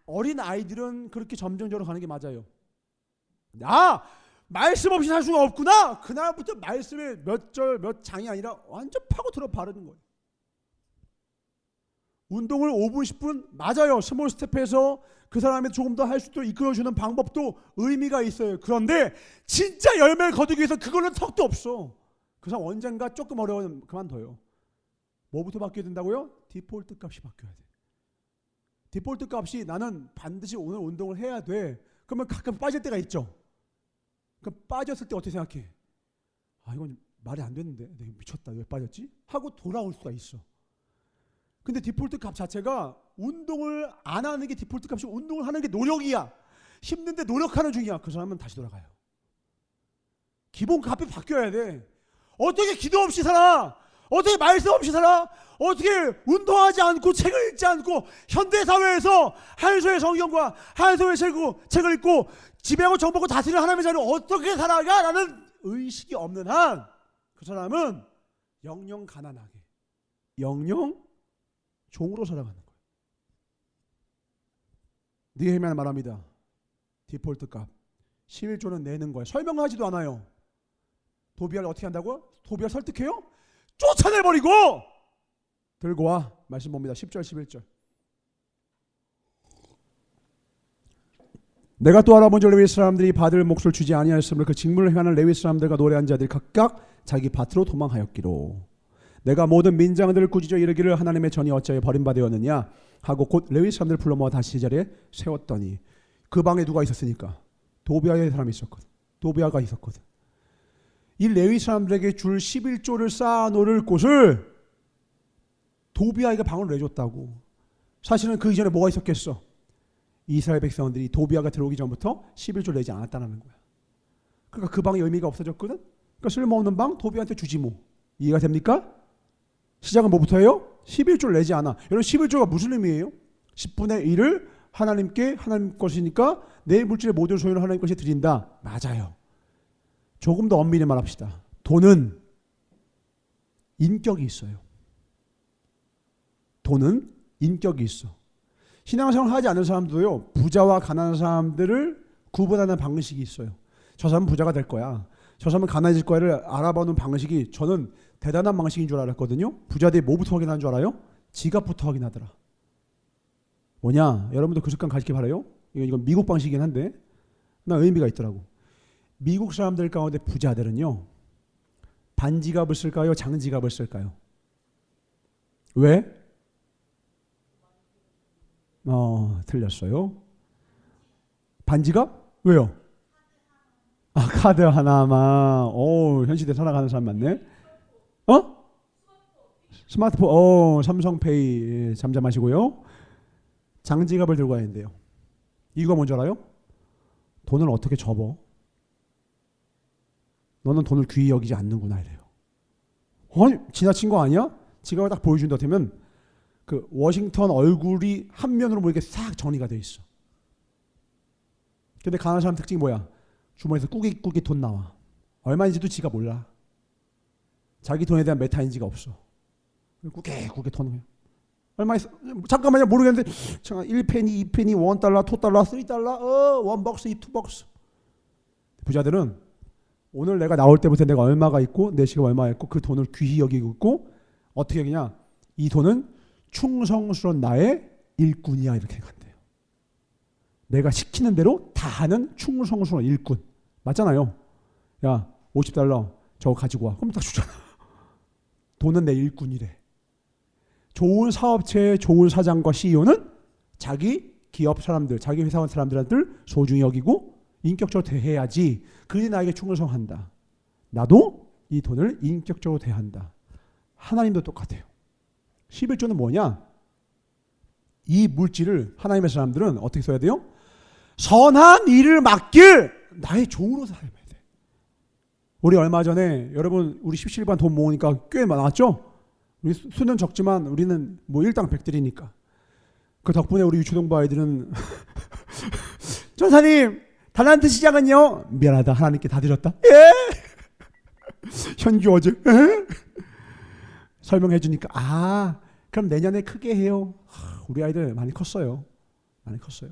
어린 아이들은 그렇게 점점적으로 가는 게 맞아요. 말씀 없이 살 수가 없구나. 그날부터 말씀에 몇 절, 몇 장이 아니라 완전 파고들어 바르는 거예요. 운동을 5분, 10분 맞아요. 스몰 스텝에서 그 사람이 조금 더 할 수 있도록 이끌어주는 방법도 의미가 있어요. 그런데 진짜 열매를 거두기 위해서 그거는 턱도 없어. 그 사람 언젠가 조금 어려우면 그만둬요. 뭐부터 바뀌어야 된다고요? 디폴트 값이 바뀌어야 돼. 디폴트 값이 나는 반드시 오늘 운동을 해야 돼. 그러면 가끔 빠질 때가 있죠. 그럼 빠졌을 때 어떻게 생각해? 이건 말이 안 됐는데 내가 미쳤다. 왜 빠졌지? 하고 돌아올 수가 있어. 근데 디폴트 값 자체가 운동을 안 하는 게 디폴트 값이 운동을 하는 게 노력이야. 힘든데 노력하는 중이야. 그 사람은 다시 돌아가요. 기본 값이 바뀌어야 돼. 어떻게 기도 없이 살아? 어떻게 말씀 없이 살아? 어떻게 운동하지 않고 책을 읽지 않고 현대사회에서 한소의 성경과 한소의 책을 읽고 지배하고 정복하고 다스리는 하나님의 자리를 어떻게 살아가? 라는 의식이 없는 한 그 사람은 영영 가난하게 영영 종으로 살아가는 거예요. 느헤미야는 말합니다. 디폴트 값 11조는 내는 거예요. 설명하지도 않아요. 도비아를 어떻게 한다고? 도비아 설득해요? 쫓아내버리고 들고 와. 말씀 봅니다. 10절 11절. 내가 또 알아본즉 레위 사람들이 받을 몫을 주지 아니하였으므로 그 직분을 행하는 레위 사람들과 노래한 자들이 각각 자기 밭으로 도망하였기로 내가 모든 민장들을 꾸짖어 이르기를 하나님의 전이 어찌하여 버림받았느냐 하고 곧 레위 사람들을 불러 모아 다시 제자리에 세웠더니 그 방에 누가 있었으니까? 도비아의 사람이 있었거든. 도비아가 있었거든. 이 레위 사람들에게 줄 11조를 쌓아놓을 곳을 도비아에게 방을 내줬다고. 사실은 그 이전에 뭐가 있었겠어? 이스라엘 백성들이 도비아가 들어오기 전부터 11조를 내지 않았다는 거야. 그러니까 그 방의 의미가 없어졌거든. 그러니까 쓸모없는 방 도비아한테 주지 뭐. 이해가 됩니까? 시작은 뭐부터 해요? 11조를 내지 않아. 여러분 11조가 무슨 의미예요? 10분의 1을 하나님께 하나님 것이니까 내 물질의 모든 소유는 하나님 것에 드린다. 맞아요. 조금 더 엄밀히 말합시다. 돈은 인격이 있어요. 돈은 인격이 있어. 신앙생활 하지 않는 사람도요, 부자와 가난한 사람들을 구분하는 방식이 있어요. 저 사람은 부자가 될 거야, 저 사람은 가난해질 거야를 알아보는 방식이 저는 대단한 방식인 줄 알았거든요. 부자들이 뭐부터 확인하는 줄 알아요? 지갑부터 확인하더라. 뭐냐? 여러분도 그 습관 가지기 바라요. 이건 미국 방식이긴 한데 나 의미가 있더라고. 미국 사람들 가운데 부자들은요, 반지갑을 쓸까요? 장지갑을 쓸까요? 왜? 틀렸어요. 반지갑? 왜요? 카드 하나만. 현시대 살아가는 사람 많네. 스마트폰. 삼성페이. 잠잠하시고요. 장지갑을 들고 가야 된대요. 이유가 뭔지 알아요? 돈을 어떻게 접어? 너는 돈을 귀히 여기지 않는구나 이래요. 아니, 지나친 거 아니야? 지갑을 딱 보여준다 하면 그 워싱턴 얼굴이 한 면으로 뭐 이렇게 싹 정리가 돼 있어. 근데 가난한 사람 특징이 뭐야? 주머니에서 꾸깃꾸깃 돈 나와. 얼마인지도 지가 몰라. 자기 돈에 대한 메타인지가 없어. 꾸깃꾸깃 돈. 얼마 있어? 잠깐만요, 모르겠는데 1페니, 2페니, 1달러, 2달러, 3달러, 1박스, 2박스. 부자들은 오늘 내가 나올 때부터 내가 얼마가 있고 내 시간 얼마 있고 그 돈을 귀히 여기고 있고 어떻게 여기냐? 이 돈은 충성스러운 나의 일꾼이야 이렇게 생각한대요. 내가 시키는 대로 다 하는 충성스러운 일꾼. 맞잖아요. 야, 50달러 저거 가지고 와. 그럼 딱 주잖아. 돈은 내 일꾼이래. 좋은 사업체의 좋은 사장과 CEO는 자기 기업 사람들, 자기 회사원 사람들한테 소중히 여기고 인격적으로 대해야지. 그들이 나에게 충성한다. 나도 이 돈을 인격적으로 대한다. 하나님도 똑같아요. 11조는 뭐냐? 이 물질을 하나님의 사람들은 어떻게 써야 돼요? 선한 일을 맡길 나의 종으로 살아야 돼. 우리 얼마 전에 여러분 우리 17반 돈 모으니까 꽤 많았죠? 우리 수는 적지만 우리는 뭐 일당 백들이니까. 그 덕분에 우리 유초동부 아이들은 전사님 달란트 시장은요? 미안하다, 하나님께 다 드렸다. 예. 현주 어제 설명해 주니까 그럼 내년에 크게 해요. 우리 아이들 많이 컸어요. 많이 컸어요.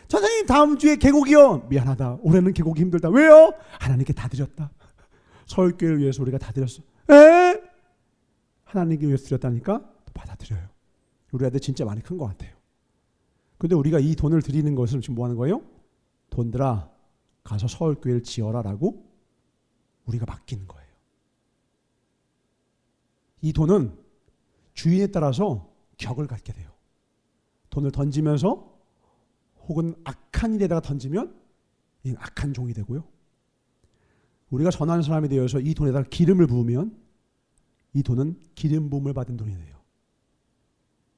전사님 다음 주에 계곡이요. 미안하다, 올해는 계곡이 힘들다. 왜요? 하나님께 다 드렸다. 서울교회를 위해서 우리가 다 드렸어. 에? 하나님께 위해서 드렸다니까 또 받아들여요. 우리 아이들 진짜 많이 큰 것 같아요. 근데 우리가 이 돈을 드리는 것은 지금 뭐 하는 거예요? 돈들아 가서 서울교회를 지어라 라고 우리가 맡기는 거예요. 이 돈은 주인에 따라서 격을 갖게 돼요. 돈을 던지면서 혹은 악한 일에다가 던지면 이는 악한 종이 되고요. 우리가 선한 사람이 되어서 이 돈에다가 기름을 부으면 이 돈은 기름 부음을 받은 돈이 돼요.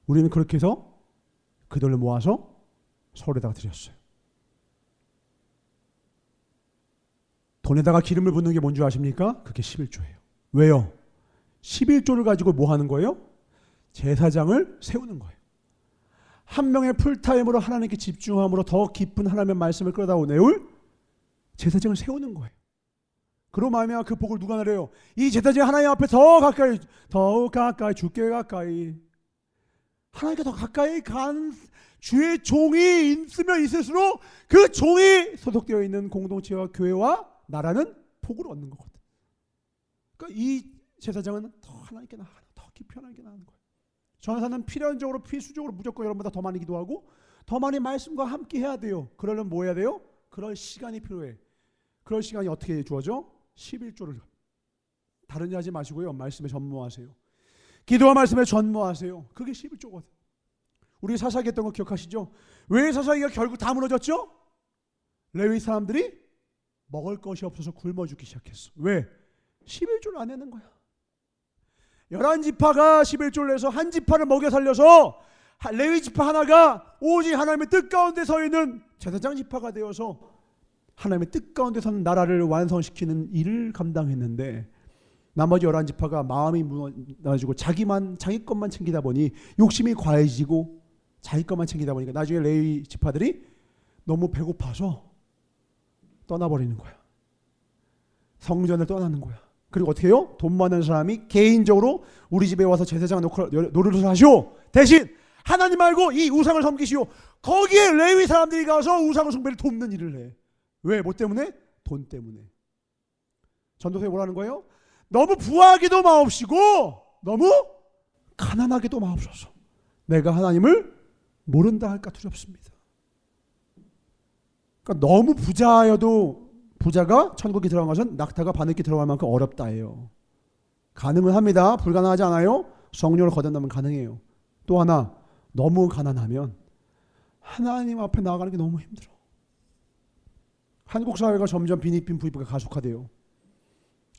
우리는 그렇게 해서 그 돈을 모아서 서울에다가 드렸어요. 돈에다가 기름을 붓는 게 뭔지 아십니까? 그게 11조예요. 왜요? 11조를 가지고 뭐 하는 거예요? 제사장을 세우는 거예요. 한 명의 풀타임으로 하나님께 집중함으로 더 깊은 하나님의 말씀을 끌어다 내올 제사장을 세우는 거예요. 그로 말미암아 그 복을 누가 누려요? 이 제사장이 하나님 앞에 더 가까이, 더욱 가까이, 주께 가까이, 하나님께 더 가까이 간 주의 종이 있으면 있을수록 그 종이 소속되어 있는 공동체와 교회와 나라는 복을 얻는 거거든. 그러니까 이 제사장은 더 하나님께 나아가는, 더 깊이 하나님께 나아가는 거예요. 전사는 필연적으로 필수적으로 무조건 여러분보다 더 많이 기도하고 더 많이 말씀과 함께 해야 돼요. 그러려면 뭐 해야 돼요? 그럴 시간이 필요해. 그럴 시간이 어떻게 주어져? 11조를. 다른 일 하지 마시고요, 말씀에 전무하세요. 기도와 말씀에 전무하세요. 그게 11조거든. 우리 사사기 했던 거 기억하시죠? 왜 사사기가 결국 다 무너졌죠? 레위 사람들이 먹을 것이 없어서 굶어 죽기 시작했어. 왜? 11조를 안 내는 거야. 11지파가 11조를 내서 한 지파를 먹여 살려서 레위 지파 하나가 오직 하나님의 뜻 가운데 서 있는 제사장 지파가 되어서 하나님의 뜻 가운데 서는 나라를 완성시키는 일을 감당했는데, 나머지 11지파가 마음이 무너지고 자기 것만 챙기다 보니 욕심이 과해지고 자기 것만 챙기다 보니까 나중에 레위 지파들이 너무 배고파서 떠나버리는 거야. 성전을 떠나는 거야. 그리고 어떻게 해요? 돈 많은 사람이 개인적으로 우리 집에 와서 제사장 놓고 노릇을 하시오. 대신 하나님 말고 이 우상을 섬기시오. 거기에 레위 사람들이 가서 우상 숭배를 돕는 일을 해. 왜? 뭐 때문에? 돈 때문에. 전도서에 뭐라는 거예요? 너무 부하기도 마옵시고 너무 가난하기도 마옵소서. 내가 하나님을 모른다 할까 두렵습니다. 그러니까 너무 부자여도 부자가 천국에 들어간 것은 낙타가 바늘기 들어갈 만큼 어렵다예요. 가능은 합니다. 불가능하지 않아요. 성령을 거둔다면 가능해요. 또 하나, 너무 가난하면 하나님 앞에 나아가는 게 너무 힘들어. 한국 사회가 점점 빈익빈 부익부가 가속화돼요.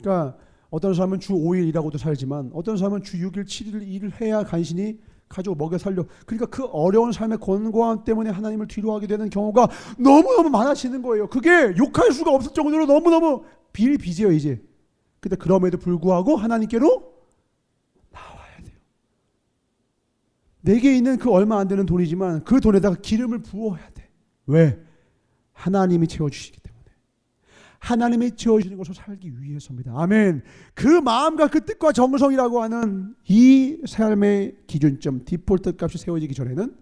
그러니까 어떤 사람은 주 5일 일하고도 살지만 어떤 사람은 주 6일 7일 일을 해야 간신히 가지고 먹여 살려. 그러니까 그 어려운 삶의 권고함 때문에 하나님을 뒤로하게 되는 경우가 너무너무 많아지는 거예요. 그게 욕할 수가 없을 정도로 너무너무 비일비재요 이제. 근데 그럼에도 불구하고 하나님께로 나와야 돼요. 내게 있는 그 얼마 안 되는 돈이지만 그 돈에다가 기름을 부어야 돼. 왜? 하나님이 채워주시기 때문에. 하나님이 채워주시는 것을 살기 위해서입니다. 아멘. 그 마음과 그 뜻과 정성이라고 하는 이 삶의 기준점, 디폴트 값이 세워지기 전에는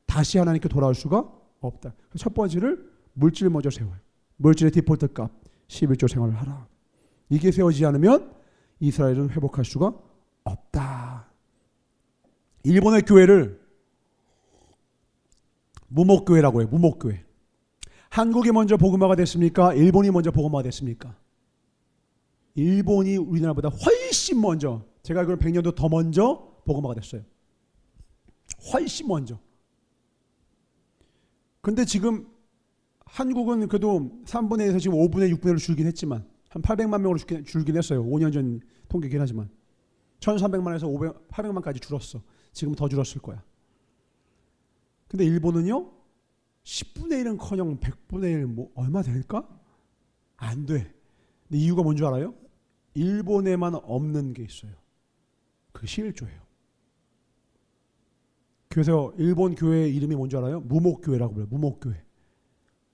다시 하나님께 돌아올 수가 없다. 첫 번째를 물질 먼저 세워요. 물질의 디폴트 값 11조 생활을 하라. 이게 세워지지 않으면 이스라엘은 회복할 수가 없다. 일본의 교회를 무목교회라고 해요. 무목교회. 한국이 먼저 복음화가 됐습니까? 일본이 먼저 복음화가 됐습니까? 일본이 우리나라보다 훨씬 먼저, 제가 알기로는 100년도 더 먼저 복음화가 됐어요. 훨씬 먼저. 근데 지금 한국은 그래도 3분의 1에서 지금 5분의 6분의 1로 줄긴 했지만 한 800만 명으로 줄긴 했어요. 5년 전 통계긴 하지만 1300만에서 800만까지 줄었어. 지금 더 줄었을 거야. 근데 일본은요? 10분의 1은커녕 100분의 1 뭐 얼마 될까? 안 돼. 근데 이유가 뭔 줄 알아요? 일본에만 없는 게 있어요. 그게 11조예요. 그래서 일본 교회 이름이 뭔 줄 알아요? 무목교회라고 불러요. 무목교회.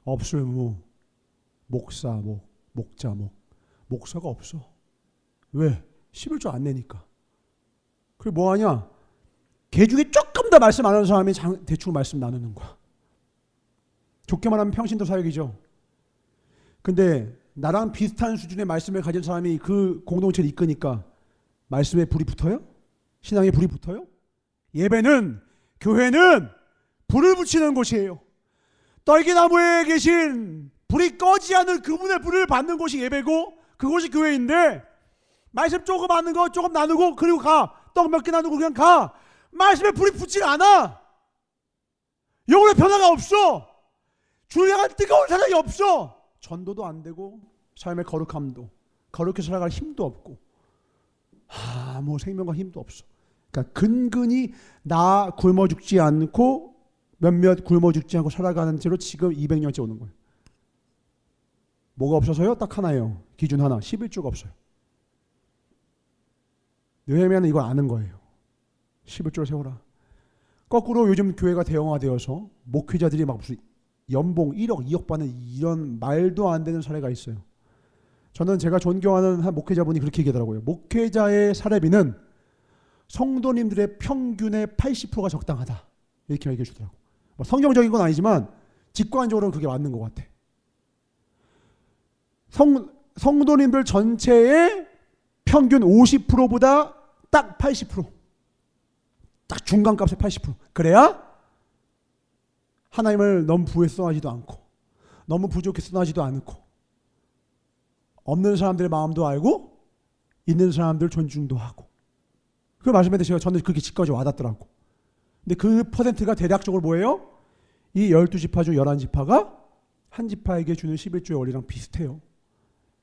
없을 무, 목사 목, 목자 목. 목사가 없어. 왜? 11조 안 내니까. 그리고 뭐 하냐? 개 중에 조금 더 말씀 안 하는 사람이 대충 말씀 나누는 거야. 좋게 말하면 평신도 사역이죠. 근데 나랑 비슷한 수준의 말씀을 가진 사람이 그 공동체를 이끄니까 말씀에 불이 붙어요? 신앙에 불이 붙어요? 예배는, 교회는 불을 붙이는 곳이에요. 떨기나무에 계신 불이 꺼지지 않는 그분의 불을 받는 곳이 예배고 그곳이 교회인데 말씀 조금 하는 거 조금 나누고 그리고 가. 떡 몇 개 나누고 그냥 가. 말씀에 불이 붙지 않아. 영혼의 변화가 없어. 주를 향한 뜨거운 사랑이 없어. 전도도 안 되고 삶의 거룩함도 거룩히 살아갈 힘도 없고 뭐 생명과 힘도 없어. 그러니까 근근히 나 굶어 죽지 않고 몇몇 굶어 죽지 않고 살아가는 채로 지금 200년째 오는 거예요. 뭐가 없어서요? 딱 하나예요. 기준 하나. 11조가 없어요. 느헤미야는 이걸 아는 거예요. 11조를 세워라. 거꾸로 요즘 교회가 대형화되어서 목회자들이 막 무슨 연봉 1억, 2억 받는 이런 말도 안 되는 사례가 있어요. 저는 제가 존경하는 한 목회자분이 그렇게 얘기하더라고요. 목회자의 사례비는 성도님들의 평균의 80%가 적당하다. 이렇게 얘기해 주더라고요. 뭐 성경적인 건 아니지만 직관적으로는 그게 맞는 것 같아. 성도님들 전체의 평균 50%보다 딱 80%. 딱 중간값의 80%. 그래야 하나님을 너무 부에서 떠나지도 않고 너무 부족해서 떠나지도 않고 없는 사람들의 마음도 알고 있는 사람들 존중도 하고 그 말씀에 제가 저는 그게 지금까지 와닿더라고. 근데 그 퍼센트가 대략적으로 뭐예요? 이 12지파 중 11지파가 한 지파에게 주는 11조의 원리랑 비슷해요.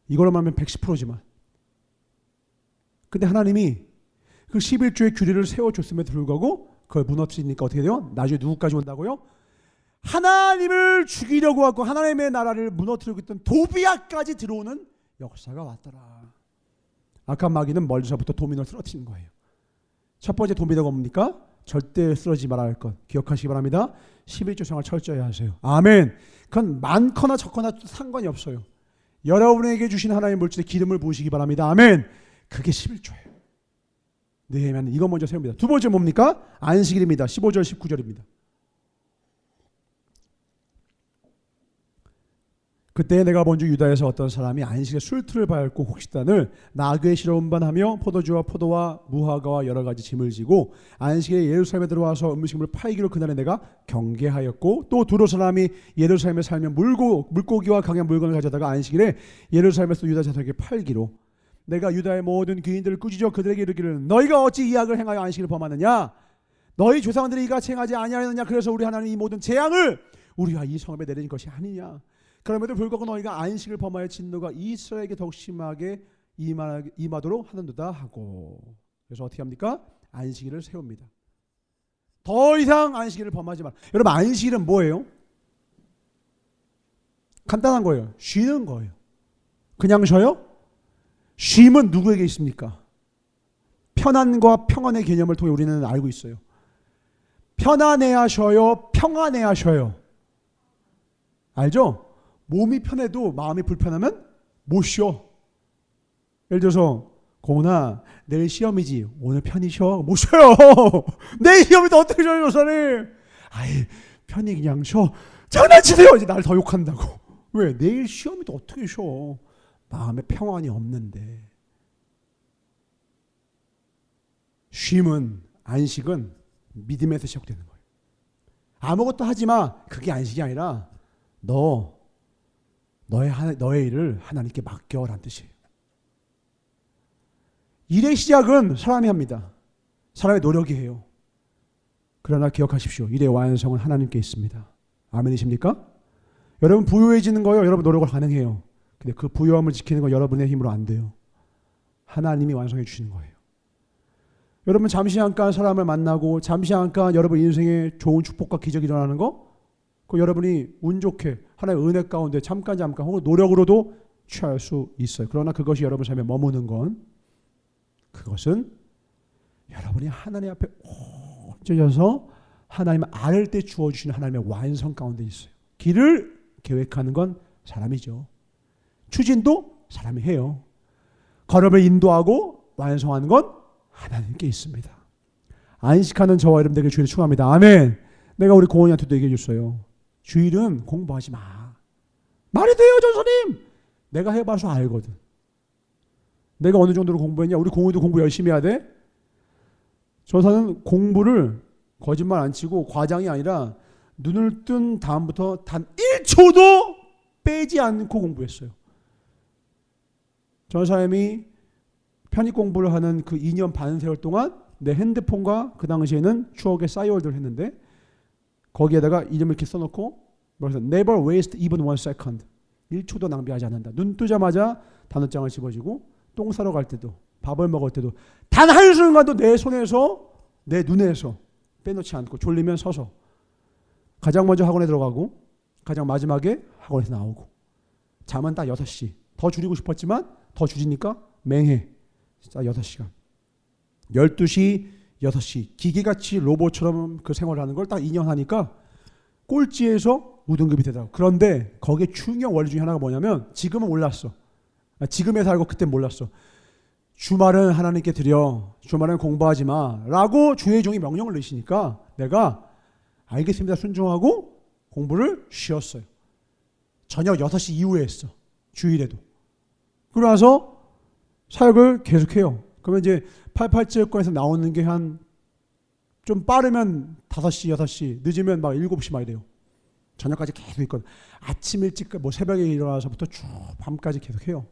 이걸로 말하면 110%지만 근데 하나님이 그 11조의 규례를 세워줬음에도 불구하고 그걸 무너뜨리니까 어떻게 돼요? 나중에 누구까지 온다고요? 하나님을 죽이려고 하고 하나님의 나라를 무너뜨리고 있던 도비아까지 들어오는 역사가 왔더라. 악한 마귀는 멀리서부터 도민을 쓰러뜨리는 거예요. 첫 번째 도미도가 뭡니까? 절대 쓰러지지 말아야 할 것 기억하시기 바랍니다. 11조 생활 철저히 하세요. 아멘. 그건 많거나 적거나 상관이 없어요. 여러분에게 주신 하나님의 물질에 기름을 부으시기 바랍니다. 아멘. 그게 11조예요. 느헤미야는 이거 먼저 세웁니다. 두 번째 뭡니까? 안식일입니다. 15절 19절입니다. 그때 내가 본즉 유다에서 어떤 사람이 안식일에 술틀을 밟고 곡식단을 나귀의 실어 운반하며 포도주와 포도와 무화과와 여러 가지 짐을 지고 안식일에 예루살렘에 들어와서 음식물을 팔기로 그날에 내가 경계하였고, 또 두로 사람이 예루살렘에 살며 물고기와 강한 물건을 가져다가 안식일에 예루살렘에서 유다 자손에게 팔기로 내가 유다의 모든 귀인들을 꾸짖어 그들에게 이르기를 너희가 어찌 이 악을 행하여 안식일을 범하느냐? 너희 조상들이 이같이 행하지 아니하였느냐? 그래서 우리 하나님 이 모든 재앙을 우리와 이 성읍에 내린 것이 아니냐? 그럼에도 불구하고 너희가 안식을 범하여 진노가 이스라엘에게 더욱 심하게 임하도록 하는도다 하고, 그래서 어떻게 합니까? 안식일을 세웁니다. 더 이상 안식일을 범하지 마라. 여러분, 안식일은 뭐예요? 간단한 거예요. 쉬는 거예요. 그냥 쉬어요? 쉼은 누구에게 있습니까? 편안과 평안의 개념을 통해 우리는 알고 있어요. 편안해야 쉬어요? 평안해야 쉬어요? 알죠? 몸이 편해도 마음이 불편하면 못 쉬어. 예를 들어서 고은아 내일 시험이지 오늘 편히 쉬어. 못 쉬어요. 내일 시험인데 어떻게 쉬어요 조사님? 아이 편히 그냥 쉬어. 장난치세요. 이제 날 더 욕한다고. 왜? 내일 시험인데 어떻게 쉬어. 마음에 평안이 없는데. 쉼은, 안식은 믿음에서 시작되는 거예요. 아무것도 하지 마. 그게 안식이 아니라 너의 일을 하나님께 맡겨라는 뜻이에요. 일의 시작은 사람이 합니다. 사람의 노력이 해요. 그러나 기억하십시오. 일의 완성은 하나님께 있습니다. 아멘이십니까? 여러분 부유해지는 거요. 여러분 노력을 가능해요. 근데 그 부유함을 지키는 건 여러분의 힘으로 안 돼요. 하나님이 완성해 주시는 거예요. 여러분 잠시 잠깐 사람을 만나고 잠시 잠깐 여러분 인생에 좋은 축복과 기적이 일어나는 거, 그 여러분이 운 좋게 하나님의 은혜 가운데 잠깐 혹은 노력으로도 취할 수 있어요. 그러나 그것이 여러분 삶에 머무는 건, 그것은 여러분이 하나님 앞에 얹어져서 하나님을 아를 때 주어주시는 하나님의 완성 가운데 있어요. 길을 계획하는 건 사람이죠. 추진도 사람이 해요. 걸음을 인도하고 완성하는 건 하나님께 있습니다. 안식하는 저와 여러분들에게 주일을 축원합니다. 아멘. 내가 우리 고은이한테도 얘기해 줬어요. 주일은 공부하지 마. 말이 돼요 전사님. 내가 해봐서 알거든. 내가 어느 정도로 공부했냐. 우리 고은이도 공부 열심히 해야 돼. 전사는 공부를 거짓말 안 치고 과장이 아니라 눈을 뜬 다음부터 단 1초도 빼지 않고 공부했어요. 전사님이 편입 공부를 하는 그 2년 반 세월 동안 내 핸드폰과 그 당시에는 추억의 싸이월드를 했는데, 거기에다가 이름을 이렇게 써놓고 그래서 never waste even one second. 1초도 낭비하지 않는다. 눈 뜨자마자 단어장을 집어주고 똥 싸러 갈 때도 밥을 먹을 때도 단 한순간도 내 손에서 내 눈에서 빼놓지 않고 졸리면 서서 가장 먼저 학원에 들어가고 가장 마지막에 학원에서 나오고, 잠은 딱 6시. 더 줄이고 싶었지만 더 줄이니까 맹해. 딱 6시간. 12시, 6시. 기계같이 로봇처럼 그 생활을 하는 걸 딱 2년 하니까 꼴찌에서 우등급이 되더라고. 그런데 거기에 중요한 원리 중에 하나가 뭐냐면, 지금은 몰랐어. 지금에 살고 그때 몰랐어. 주말은 하나님께 드려. 주말은 공부하지 마. 라고 주의 종이 명령을 내시니까 내가 알겠습니다. 순종하고 공부를 쉬었어요. 저녁 6시 이후에 했어. 주일에도. 그러고 나서 사역을 계속해요. 그러면 이제 88체육관에서 나오는 게 한 좀 빠르면 5시, 6시, 늦으면 막 7시 막 이래요. 저녁까지 계속 있거든. 아침 일찍 뭐 새벽에 일어나서부터 쭉 밤까지 계속 해요.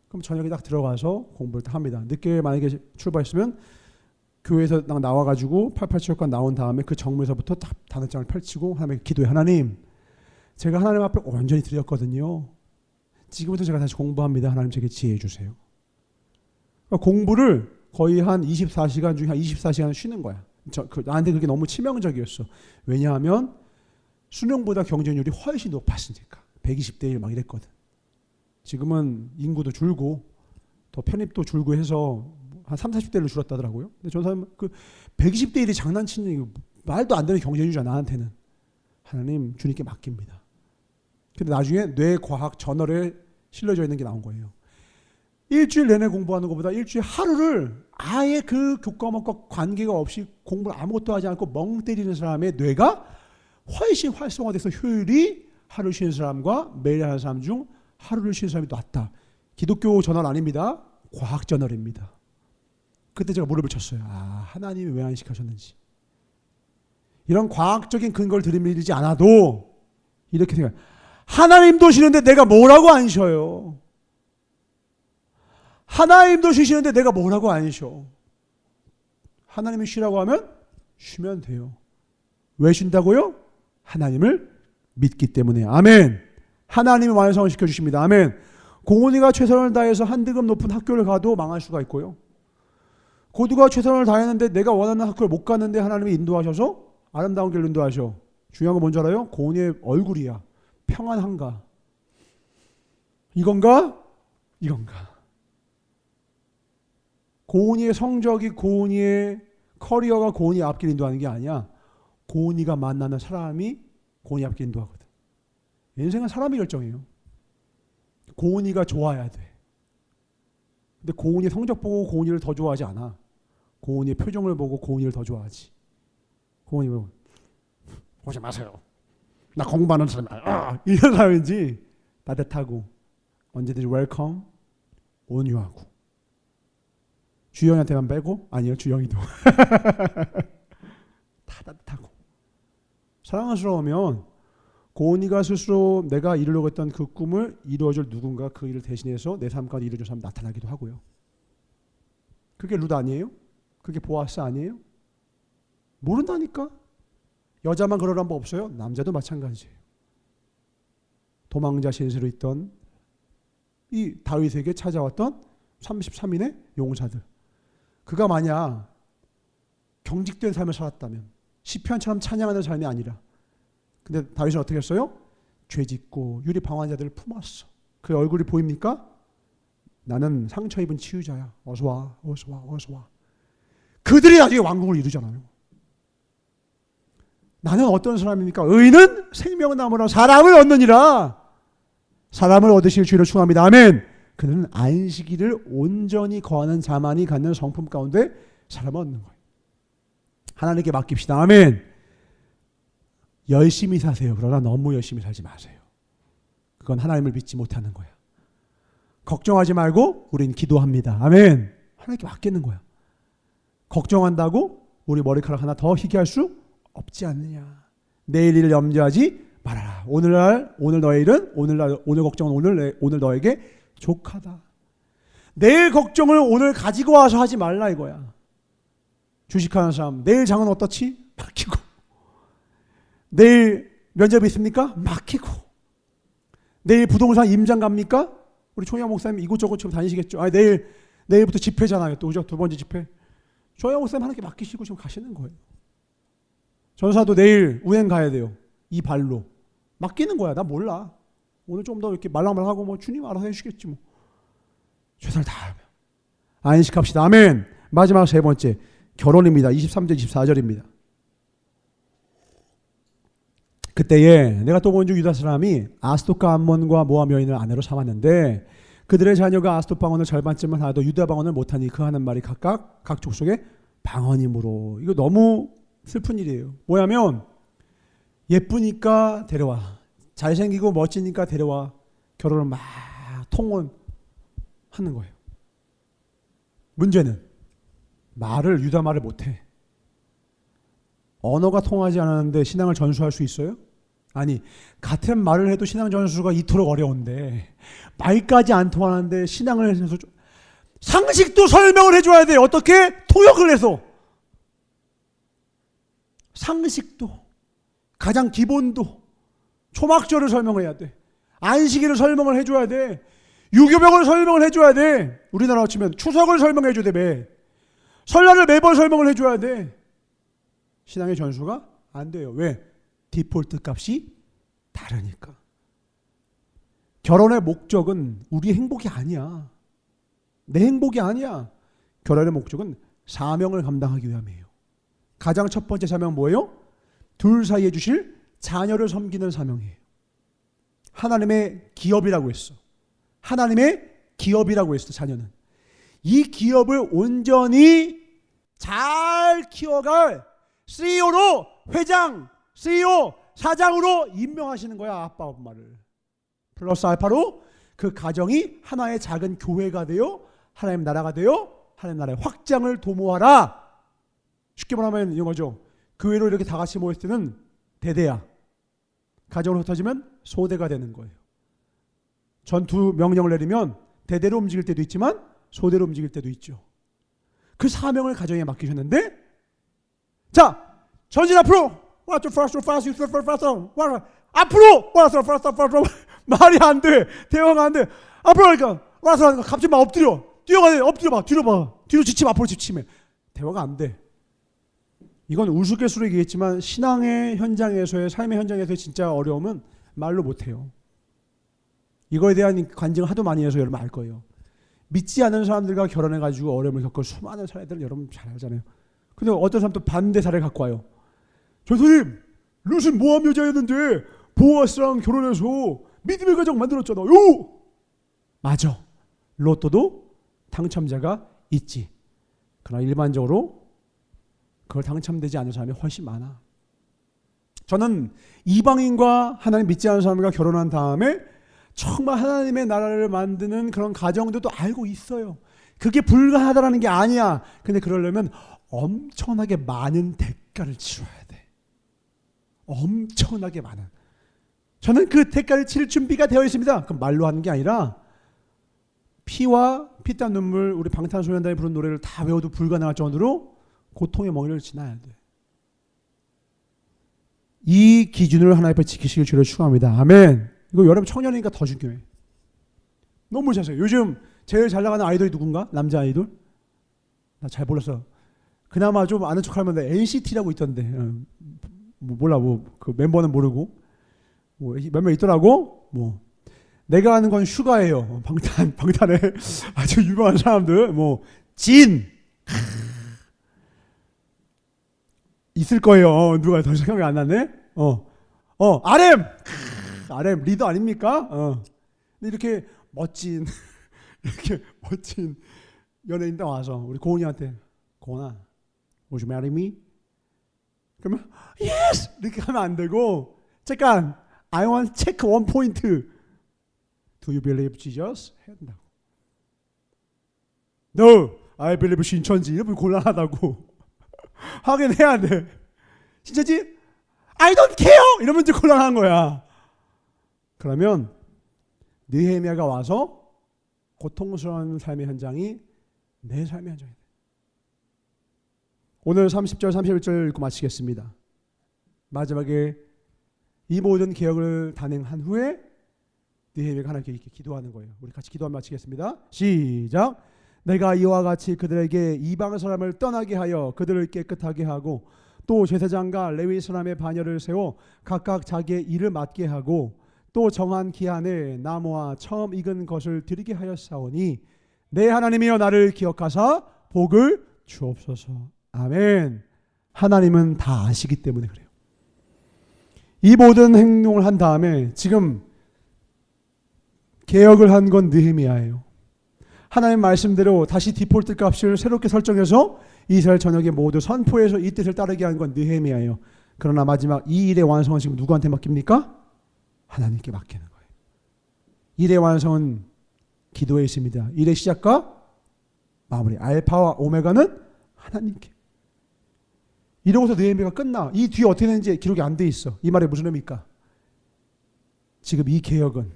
그럼 저녁에 딱 들어가서 공부를 딱 합니다. 늦게 만약에 출발했으면 교회에서 나와가지고 88체육관 나온 다음에 그 정문에서부터 딱 단어장을 펼치고 하나님께 기도해. 하나님, 제가 하나님 앞에 온전히 드렸거든요. 지금부터 제가 다시 공부합니다. 하나님 제게 지혜해 주세요. 그러니까 공부를 거의 한 24시간 중에 한 24시간 쉬는 거야. 나한테 그게 너무 치명적이었어. 왜냐하면 수능보다 경쟁률이 훨씬 높았으니까. 120대 1 막 이랬거든. 지금은 인구도 줄고 더 편입도 줄고 해서 한 30, 40대로 줄었다더라고요. 근데 저 사람 그 120대 1이 장난치는 말도 안 되는 경쟁률이잖아. 나한테는. 하나님 주님께 맡깁니다. 근데 나중에 뇌과학 저널에 실려져 있는 게 나온 거예요. 일주일 내내 공부하는 것보다 일주일 하루를 아예 그 교과목과 관계가 없이 공부를 아무것도 하지 않고 멍 때리는 사람의 뇌가 훨씬 활성화돼서 효율이 하루 쉬는 사람과 매일 하는 사람 중 하루를 쉬는 사람이 낫다. 기독교 저널 아닙니다. 과학 저널입니다. 그때 제가 무릎을 쳤어요. 하나님이 왜 안식하셨는지. 이런 과학적인 근거를 들이밀지 않아도 이렇게 생각해요. 하나님도 쉬는데 내가 뭐라고 안 쉬어요? 하나님도 쉬시는데 내가 뭐라고 안 쉬어? 하나님이 쉬라고 하면 쉬면 돼요. 왜 쉰다고요? 하나님을 믿기 때문에. 아멘. 하나님이 완성을 시켜주십니다. 아멘. 고은이가 최선을 다해서 한등급 높은 학교를 가도 망할 수가 있고요. 고두가 최선을 다했는데 내가 원하는 학교를 못 갔는데 하나님이 인도하셔서 아름다운 길로 인도하셔. 중요한 건 뭔지 알아요? 고은이의 얼굴이야. 평안한가? 이건가? 이건가? 고은이의 성적이 고은이의 커리어가 고은이 앞길 인도하는 게 아니야. 고은이가 만나는 사람이 고은이 앞길 인도하거든. 인생은 사람이 결정해요. 고은이가 좋아야 돼. 근데 고은이 성적 보고 고은이를 더 좋아하지 않아. 고은이의 표정을 보고 고은이를 더 좋아하지. 고은이 보고 오지 마세요. 나 공부하는 사람이야. 이런 사람인지 따뜻하고 언제든지 웰컴, 온유하고. 주영이한테만 빼고? 아니요, 주영이도. 다 따뜻하고. 사랑스러우면 고은이가 스스로 내가 이루려고 했던 그 꿈을 이루어줄 누군가 그 일을 대신해서 내 삶 가운데 이루어줄 사람 나타나기도 하고요. 그게 룻 아니에요? 그게 보아스 아니에요? 모른다니까? 여자만 그러란 법 없어요? 남자도 마찬가지예요. 도망자 신세로 있던 이 다윗에게 찾아왔던 33인의 용사들. 그가 만약 경직된 삶을 살았다면 시편처럼 찬양하는 삶이 아니라 근데 다윗은 어떻게 했어요? 죄짓고 유리 방황자들을 품었어. 그 얼굴이 보입니까? 나는 상처 입은 치유자야. 어서 와, 어서 와, 어서 와. 그들이 나중에 왕국을 이루잖아요. 나는 어떤 사람입니까? 의인은 생명나무라 사람을 얻느니라. 사람을 얻으실 주를 충합니다. 아멘. 그는 안식일을 온전히 거하는 자만이 갖는 성품 가운데 사람을 얻는 거예요. 하나님께 맡깁시다. 아멘. 열심히 사세요. 그러나 너무 열심히 살지 마세요. 그건 하나님을 믿지 못하는 거야. 걱정하지 말고 우린 기도합니다. 아멘. 하나님께 맡기는 거야. 걱정한다고 우리 머리카락 하나 더 희귀할 수 없지 않느냐. 내일 일을 염려하지 말아라. 오늘 너의 일은 오늘 걱정은 오늘 너에게 족하다. 내일 걱정을 오늘 가지고 와서 하지 말라 이거야. 주식하는 사람 내일 장은 어떻지? 맡기고. 내일 면접이 있습니까? 맡기고. 내일 부동산 임장 갑니까? 우리 총영 목사님 이곳저곳 지금 다니시겠죠? 내일부터 집회잖아요. 또 두 번째 집회. 총영 목사님 하나님께 맡기시고 지금 가시는 거예요. 전사도 내일 운행 가야 돼요. 이 발로. 맡기는 거야. 나 몰라. 오늘 좀 더 이렇게 말랑말랑하고 뭐 주님 알아서 해주시겠지 뭐. 최선을 다하면. 안식합시다. 아멘. 마지막 세 번째. 결혼입니다. 23절 24절입니다. 그때에 내가 또 본 중 유다 사람이 아스돗과 암몬과 모압 여인을 아내로 삼았는데 그들의 자녀가 아스돗 방언을 절반쯤은 하도 유다 방언을 못하니 그 하는 말이 각각 각 족속의 방언이므로. 이거 너무 슬픈 일이에요. 뭐냐면 예쁘니까 데려와. 잘생기고 멋지니까 데려와. 결혼을 막 통혼하는 거예요. 문제는 말을 유다 말을 못해. 언어가 통하지 않았는데 신앙을 전수할 수 있어요? 아니, 같은 말을 해도 신앙 전수가 이토록 어려운데 말까지 안 통하는데 신앙을 해서 상식도 설명을 해줘야 돼. 어떻게? 통역을 해서. 상식도 가장 기본도 초막절을 설명해야 돼. 안식일을 설명을 해줘야 돼. 유교병을 설명을 해줘야 돼. 우리나라로 치면 추석을 설명해줘야 돼. 매 설날을 매번 설명을 해줘야 돼. 신앙의 전수가 안 돼요. 왜? 디폴트 값이 다르니까. 결혼의 목적은 우리의 행복이 아니야. 내 행복이 아니야. 결혼의 목적은 사명을 감당하기 위함이에요. 가장 첫 번째 사명은 뭐예요? 둘 사이에 주실 자녀를 섬기는 사명이에요. 하나님의 기업이라고 했어. 하나님의 기업이라고 했어. 자녀는 이 기업을 온전히 잘 키워갈 CEO로, 회장, CEO, 사장으로 임명하시는 거야. 아빠 엄마를 플러스 알파로 그 가정이 하나의 작은 교회가 되어 하나님 나라가 되어 하나님 나라의 확장을 도모하라. 쉽게 말하면 이거죠. 교회로 이렇게 다 같이 모였을 때는 대대야. 가정으로 흩어지면 소대가 되는 거예요. 전투 명령을 내리면 대대로 움직일 때도 있지만 소대로 움직일 때도 있죠. 그 사명을 가정에 맡기셨는데, 자, 전진 앞으로, 앞으로, 말이 안 돼, 대화가 안 돼. 앞으로 하니까 와서 하니까 갑자기 막 엎드려, 뛰어가 돼, 엎드려 봐, 뒤로 봐, 뒤로 지치면 앞으로 지치면 대화가 안 돼. 이건 우스갯소리 얘기했지만 신앙의 현장에서의 삶의 현장에서의 진짜 어려움은 말로 못해요. 이거에 대한 관증을 하도 많이 해서 여러분 알 거예요. 믿지 않는 사람들과 결혼해가지고 어려움을 겪을 수많은 사례들은 여러분 잘 알잖아요. 근데 어떤 사람 또 반대 사례를 갖고 와요. 전사님, 롯은 모함 여자였는데 보아스랑 결혼해서 믿음의 가정 만들었잖아요. 맞아. 로또도 당첨자가 있지. 그러나 일반적으로 그걸 당첨되지 않은 사람이 훨씬 많아. 저는 이방인과 하나님 믿지 않는 사람과 결혼한 다음에 정말 하나님의 나라를 만드는 그런 가정들도 알고 있어요. 그게 불가하다라는 게 아니야. 근데 그러려면 엄청나게 많은 대가를 치러야 돼. 엄청나게 많은. 저는 그 대가를 치를 준비가 되어 있습니다. 그럼 말로 하는 게 아니라 피와 피땀 눈물, 우리 방탄소년단이 부른 노래를 다 외워도 불가능할 정도로 고통의 멍에를 지나야 돼. 이 기준을 하나님 앞에 지키시길 주를 축원합니다. 아멘. 이거 여러분 청년이니까 더 중요해. 너무 자세요. 요즘 제일 잘 나가는 아이돌이 누군가? 남자 아이돌? 나 잘 몰랐어. 그나마 좀 아는 척하면 NCT라고 있던데. 몰라. 그 멤버는 모르고. 몇 명 있더라고. 내가 아는 건 슈가예요. 방탄의 아주 유명한 사람들. 진 있을 거예요. 누가 더 생각이 안 나네. RM 리더 아닙니까? 근데 이렇게 멋진 연예인들 와서 우리 고은이한테, 고은아, would you marry me? 그러면 yes 이렇게 하면 안 되고, 잠깐 I want to check one point. Do you believe Jesus? 해야 된다고. No, I believe 신천지. 이러면 곤란하다고. 하긴 해야 돼. 진짜지? I don't care! 이러면 이제 곤란한 거야. 그러면 느헤미야가 와서 고통스러운 삶의 현장이 내 삶의 현장이다. 오늘 30절 31절 읽고 마치겠습니다. 마지막에 이 모든 개혁을 단행한 후에 느헤미야가 하나님께 이렇게 기도하는 거예요. 우리 같이 기도하면 마치겠습니다. 시작. 내가 이와 같이 그들에게 이방 사람을 떠나게 하여 그들을 깨끗하게 하고 또 제사장과 레위 사람의 반열을 세워 각각 자기의 일을 맡게 하고 또 정한 기한에 나무와 처음 익은 것을 드리게 하였사오니 내 하나님이여 나를 기억하사 복을 주옵소서. 아멘. 하나님은 다 아시기 때문에 그래요. 이 모든 행동을 한 다음에 지금 개혁을 한 건 느헤미야예요. 하나님 말씀대로 다시 디폴트 값을 새롭게 설정해서 이스라엘 전역에 모두 선포해서 이 뜻을 따르게 한 건 느헤미야예요. 그러나 마지막 이 일의 완성은 지금 누구한테 맡깁니까? 하나님께 맡기는 거예요. 일의 완성은 기도에 있습니다. 일의 시작과 마무리, 알파와 오메가는 하나님께. 이러고서 느헤미야가 끝나. 이 뒤에 어떻게 되는지 기록이 안 돼 있어. 이 말이 무슨 의미입니까? 지금 이 개혁은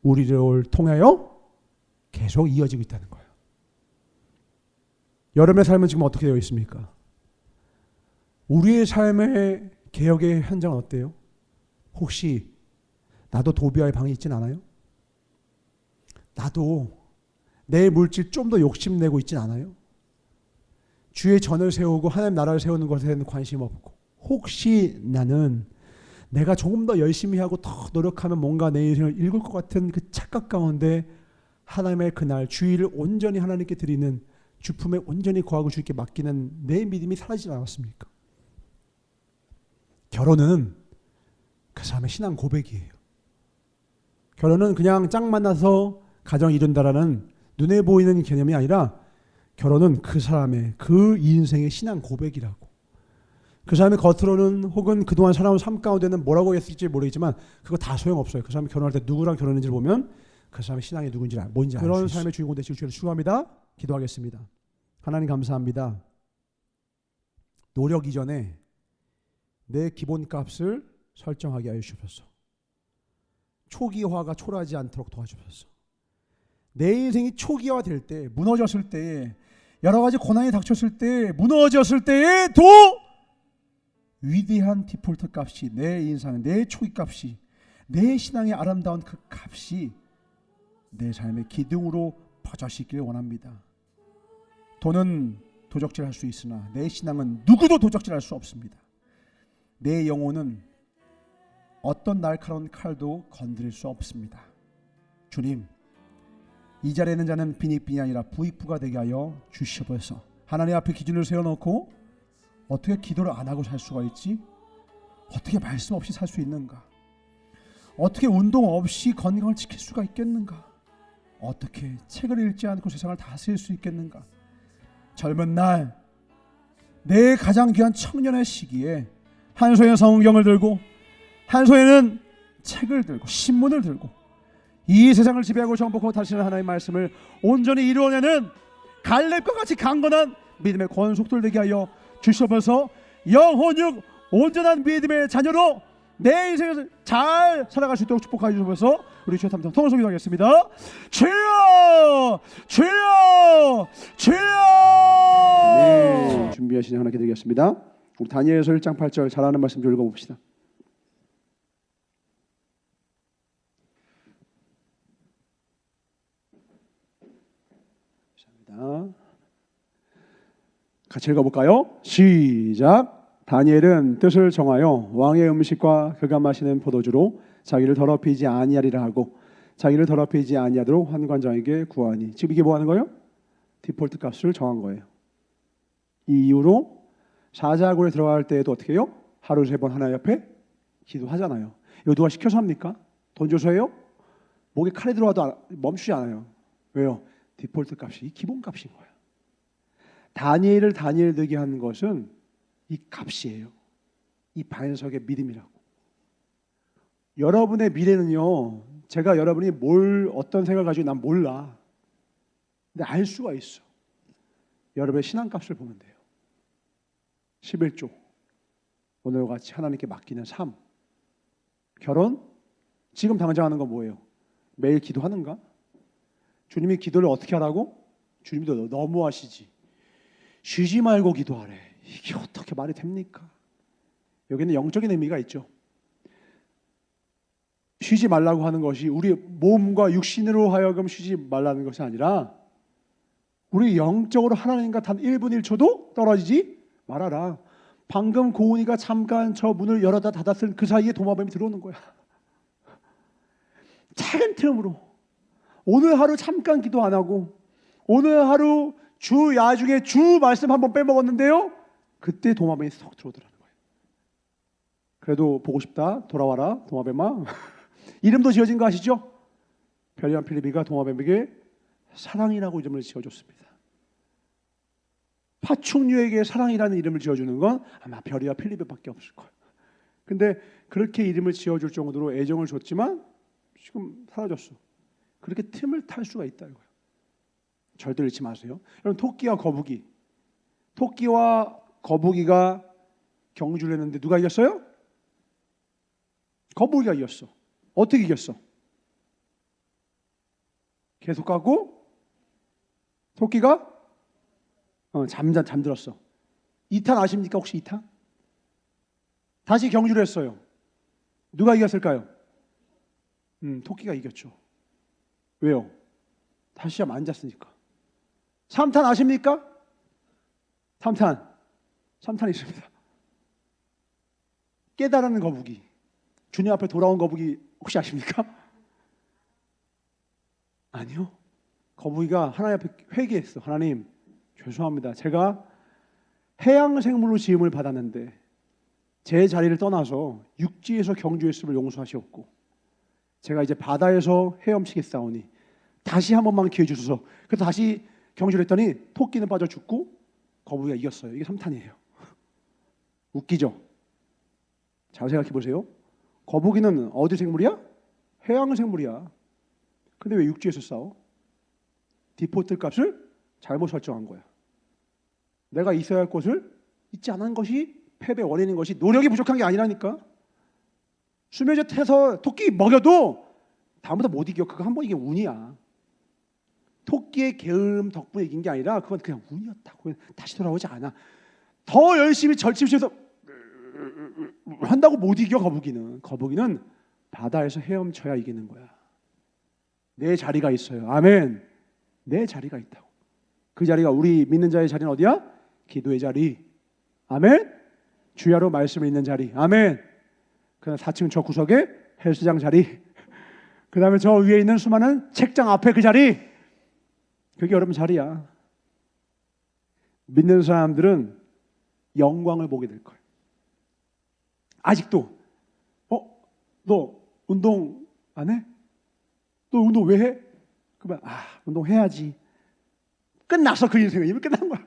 우리를 통하여 계속 이어지고 있다는 거예요. 여러분의 삶은 지금 어떻게 되어 있습니까? 우리의 삶의 개혁의 현장은 어때요? 혹시 나도 도비아의 방에 있진 않아요? 나도 내 물질 좀 더 욕심내고 있진 않아요? 주의 전을 세우고 하나님 나라를 세우는 것에 대한 관심 없고, 혹시 나는 내가 조금 더 열심히 하고 더 노력하면 뭔가 내 인생을 읽을 것 같은 그 착각 가운데 하나님의 그날 주의를 온전히 하나님께 드리는, 주품에 온전히 거하고 주님께 맡기는 내 믿음이 사라지지 않았습니까? 결혼은 그 사람의 신앙 고백이에요. 결혼은 그냥 짝 만나서 가정 이룬다라는 눈에 보이는 개념이 아니라 결혼은 그 사람의 그 인생의 신앙 고백이라고. 그 사람의 겉으로는 혹은 그동안 살아온 삶 가운데는 뭐라고 했을지 모르겠지만 그거 다 소용없어요. 그 사람이 결혼할 때 누구랑 결혼했는지를 보면 그 사람의 신앙이 누군지 뭔지 알수 있어요. 그런 삶의 주인공 되실 주를 축원합니다. 기도하겠습니다. 하나님 감사합니다. 노력 이전에 내 기본값을 설정하게 하여 주셔서 초기화가 초라하지 않도록 도와주셔서 내 인생이 초기화될 때, 무너졌을 때에, 여러 가지 고난이 닥쳤을 때, 무너졌을 때에도 위대한 디폴트 값이, 내 인상, 내 초기 값이, 내 신앙의 아름다운 그 값이 내 삶의 기둥으로 퍼져시길 원합니다. 돈은 도적질할 수 있으나 내 신앙은 누구도 도적질할 수 없습니다. 내 영혼은 어떤 날카로운 칼도 건드릴 수 없습니다. 주님, 이 자리에 있는 자는 빈익빈이 아니라 부익부가 되게 하여 주시옵소서. 하나님 앞에 기준을 세워놓고 어떻게 기도를 안 하고 살 수가 있지? 어떻게 말씀 없이 살 수 있는가? 어떻게 운동 없이 건강을 지킬 수가 있겠는가? 어떻게 책을 읽지 않고 세상을 다스릴 수 있겠는가? 젊은 날 내 가장 귀한 청년의 시기에 한 손에 성경을 들고 한 손에는 책을 들고 신문을 들고 이 세상을 지배하고 정복하고 다스리는 하나님의 말씀을 온전히 이루어내는 갈렙과 같이 강건한 믿음의 권속들 되게 하여 주시옵소서. 영혼육 온전한 믿음의 자녀로 내 인생을 잘 살아갈 수 있도록 축복하여 주시옵소서. 우리 주여 함께 통성기도 하겠습니다. 주여 주여 주여. 네, 준비하시니 하나님께 드리겠습니다. 우리 다니엘서 1장 8절 잘하는 말씀 좀 읽어봅시다. 같이 읽어볼까요? 시작. 다니엘은 뜻을 정하여 왕의 음식과 그가 마시는 포도주로 자기를 더럽히지 아니하리라 하고 자기를 더럽히지 아니하도록 환관장에게 구하니. 지금 이게 뭐 하는 거예요? 디폴트 값을 정한 거예요. 이 이후로 사자굴에 들어갈 때에도 어떻게 해요? 하루 3번 하나님 앞에 기도하잖아요. 이거 누가 시켜서 합니까? 돈 줘서 해요? 목에 칼이 들어와도 멈추지 않아요. 왜요? 디폴트 값이 기본 값인 거야. 다니엘을 다니엘 되게 하는 것은 이 값이에요. 이 반석의 믿음이라고. 여러분의 미래는요, 제가 여러분이 어떤 생각을 가지고 난 몰라. 근데 알 수가 있어. 여러분의 신앙값을 보면 돼요. 11조 오늘과 같이 하나님께 맡기는 삶. 결혼 지금 당장 하는 건 뭐예요? 매일 기도하는가? 주님이 기도를 어떻게 하라고? 주님도 너무 하시지. 쉬지 말고 기도하래. 이게 어떻게 말이 됩니까? 여기는 영적인 의미가 있죠. 쉬지 말라고 하는 것이 우리 몸과 육신으로 하여금 쉬지 말라는 것이 아니라 우리 영적으로 하나님과 단 1분 1초도 떨어지지 말아라. 방금 고은이가 잠깐 저 문을 열어다 닫았을 그 사이에 도마뱀이 들어오는 거야. 작은 틈으로. 오늘 하루 잠깐 기도 안 하고 오늘 하루 주 야중에 주 말씀 한번 빼먹었는데요. 그때 도마뱀이 쏙 들어오더라는 거예요. 그래도 보고 싶다. 돌아와라 도마뱀아. 이름도 지어진 거 아시죠? 별리안 필리비가 도마뱀에게 사랑이라고 이름을 지어줬습니다. 파충류에게 사랑이라는 이름을 지어주는 건 아마 별이와 필리비밖에 없을 거예요. 근데 그렇게 이름을 지어줄 정도로 애정을 줬지만 지금 사라졌어. 그렇게 틈을 탈 수가 있다 이거예요. 절대 잃지 마세요. 여러분 토끼와 거북이. 토끼와 거북이가 경주를 했는데 누가 이겼어요? 거북이가 이겼어. 어떻게 이겼어? 계속 가고 토끼가 잠들었어. 2탄 아십니까? 혹시 2탄? 다시 경주를 했어요. 누가 이겼을까요? 토끼가 이겼죠. 왜요? 다시 한번 앉았으니까. 3탄 아십니까? 3탄 있습니다. 깨달은 거북이. 주님 앞에 돌아온 거북이 혹시 아십니까? 아니요. 거북이가 하나님 앞에 회개했어. 하나님 죄송합니다. 제가 해양 생물로 지음을 받았는데 제 자리를 떠나서 육지에서 경주했음을 용서하시옵고 제가 이제 바다에서 헤엄치겠사오니 다시 한 번만 기회 주소서. 그래서 다시 경주했더니 토끼는 빠져 죽고 거북이가 이겼어요. 이게 3탄이에요. 웃기죠? 잘 생각해 보세요. 거북이는 어디 생물이야? 해양 생물이야. 근데 왜 육지에서 싸워? 디포트 값을 잘못 설정한 거야. 내가 있어야 할 곳을 있지 않은 것이 패배 원인인 것이 노력이 부족한 게 아니라니까. 수면제해서 토끼 먹여도 다음부터 못 이겨. 그거 한 번 이게 운이야. 토끼의 게으름 덕분에 이긴 게 아니라 그건 그냥 운이었다고. 다시 돌아오지 않아. 더 열심히 절침시켜서 한다고 못 이겨. 거북이는 바다에서 헤엄쳐야 이기는 거야. 내 자리가 있어요. 아멘. 내 자리가 있다고. 그 자리가 우리 믿는 자의 자리는 어디야? 기도의 자리. 아멘. 주야로 말씀을 읽는 자리. 아멘. 그 4층 저 구석에 헬스장 자리. 그 다음에 저 위에 있는 수많은 책장 앞에 그 자리. 그게 여러분 자리야. 믿는 사람들은 영광을 보게 될 거예요. 아직도 너 운동 안 해? 너 운동 왜 해? 그러면 운동해야지. 끝났어. 그 인생은 이미 끝난 거야.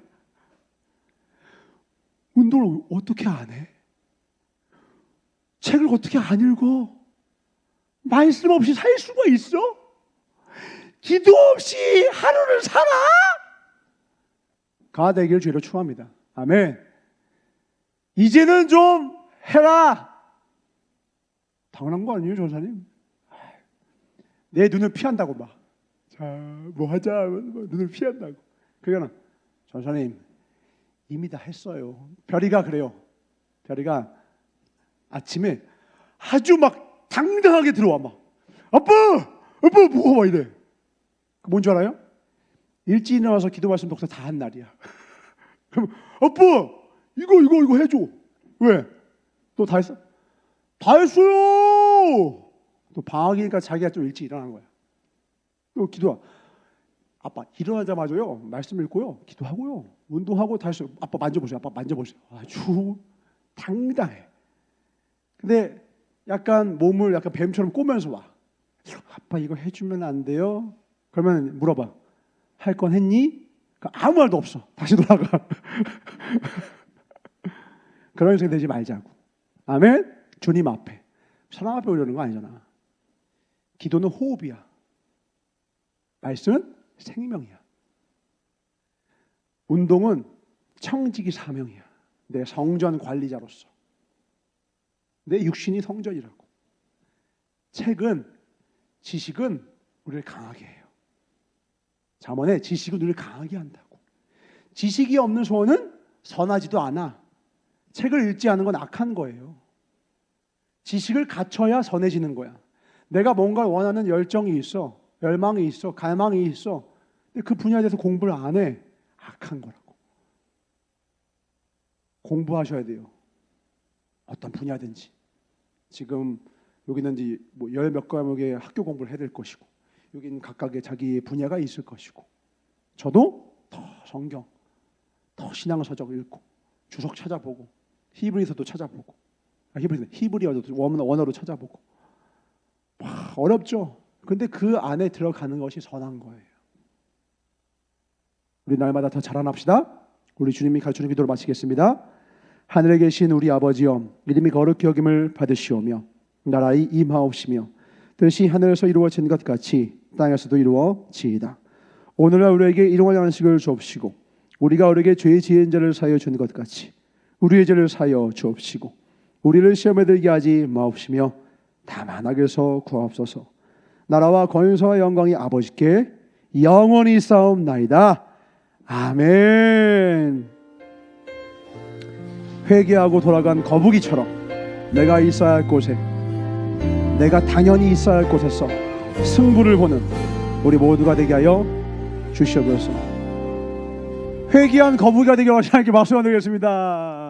운동을 어떻게 안 해? 책을 어떻게 안 읽어? 말씀 없이 살 수가 있어? 기도 없이 하루를 살아? 가 되길 주로 축원합니다. 아멘. 이제는 좀 해라. 당연한 거 아니에요, 전사님? 내 눈을 피한다고 막. 자, 뭐 하자. 눈을 피한다고. 그러면 전사님 이미 다 했어요. 별이가 그래요. 별이가 아침에 아주 막 당당하게 들어와 막 아빠 뭐 막 이래. 뭔 줄 알아요? 일찍 일어나서 기도 말씀 독서 다 한 날이야. 그럼 아빠 이거 해줘. 왜? 또 다 했어? 다 했어요. 또 방학이니까 자기가 좀 일찍 일어난 거야. 또 기도하. 아빠 일어나자마자요 말씀 읽고요 기도하고요 운동하고 다시 아빠 만져보세요. 아빠 만져보세요. 아주 당당해. 근데 약간 몸을 약간 뱀처럼 꼬면서 와. 아빠 이거 해주면 안 돼요? 그러면 물어봐. 할 건 했니? 아무 말도 없어. 다시 돌아가. 그런 인생 되지 말자고. 아멘. 주님 앞에 사람 앞에 오려는 거 아니잖아. 기도는 호흡이야. 말씀은 생명이야. 운동은 청지기 사명이야. 내 성전 관리자로서. 내 육신이 성전이라고. 책은 지식은 우리를 강하게 해요. 잠언에 지식은 우리를 강하게 한다고. 지식이 없는 소원은 선하지도 않아. 책을 읽지 않은 건 악한 거예요. 지식을 갖춰야 선해지는 거야. 내가 뭔가 원하는 열정이 있어. 열망이 있어. 갈망이 있어. 근데 그 분야에 대해서 공부를 안 해. 악한 거라고. 공부하셔야 돼요. 어떤 분야든지. 지금 여기는 이제 뭐 열 몇 과목의 학교 공부를 해야 될 것이고, 여기는 각각의 자기 분야가 있을 것이고, 저도 더 성경, 더 신앙서적 읽고, 주석 찾아보고, 히브리서도 찾아보고, 히브리어도 원어로 찾아보고. 와, 어렵죠. 근데 그 안에 들어가는 것이 선한 거예요. 우리 날마다 더 자라납시다. 우리 주님이 가르치는 기도를 마치겠습니다. 하늘에 계신 우리 아버지여, 이름이 거룩히 여김을 받으시오며 나라의 임하옵시며 뜻이 하늘에서 이루어진 것 같이 땅에서도 이루어지이다. 오늘날 우리에게 일용할 양식을 주옵시고 우리가 우리에게 죄 지은 자를 사하여 준 것 같이 우리의 죄를 사하여 주옵시고 우리를 시험에 들게 하지 마옵시며 다만 악에서 구하옵소서. 나라와 권세와 영광이 아버지께 영원히 싸움나이다. 아멘. 회개하고 돌아간 거북이처럼 내가 있어야 할 곳에, 내가 당연히 있어야 할 곳에서 승부를 보는 우리 모두가 되게 하여 주시옵소서. 회개한 거북이가 되게 하나님께 박수 드리겠습니다.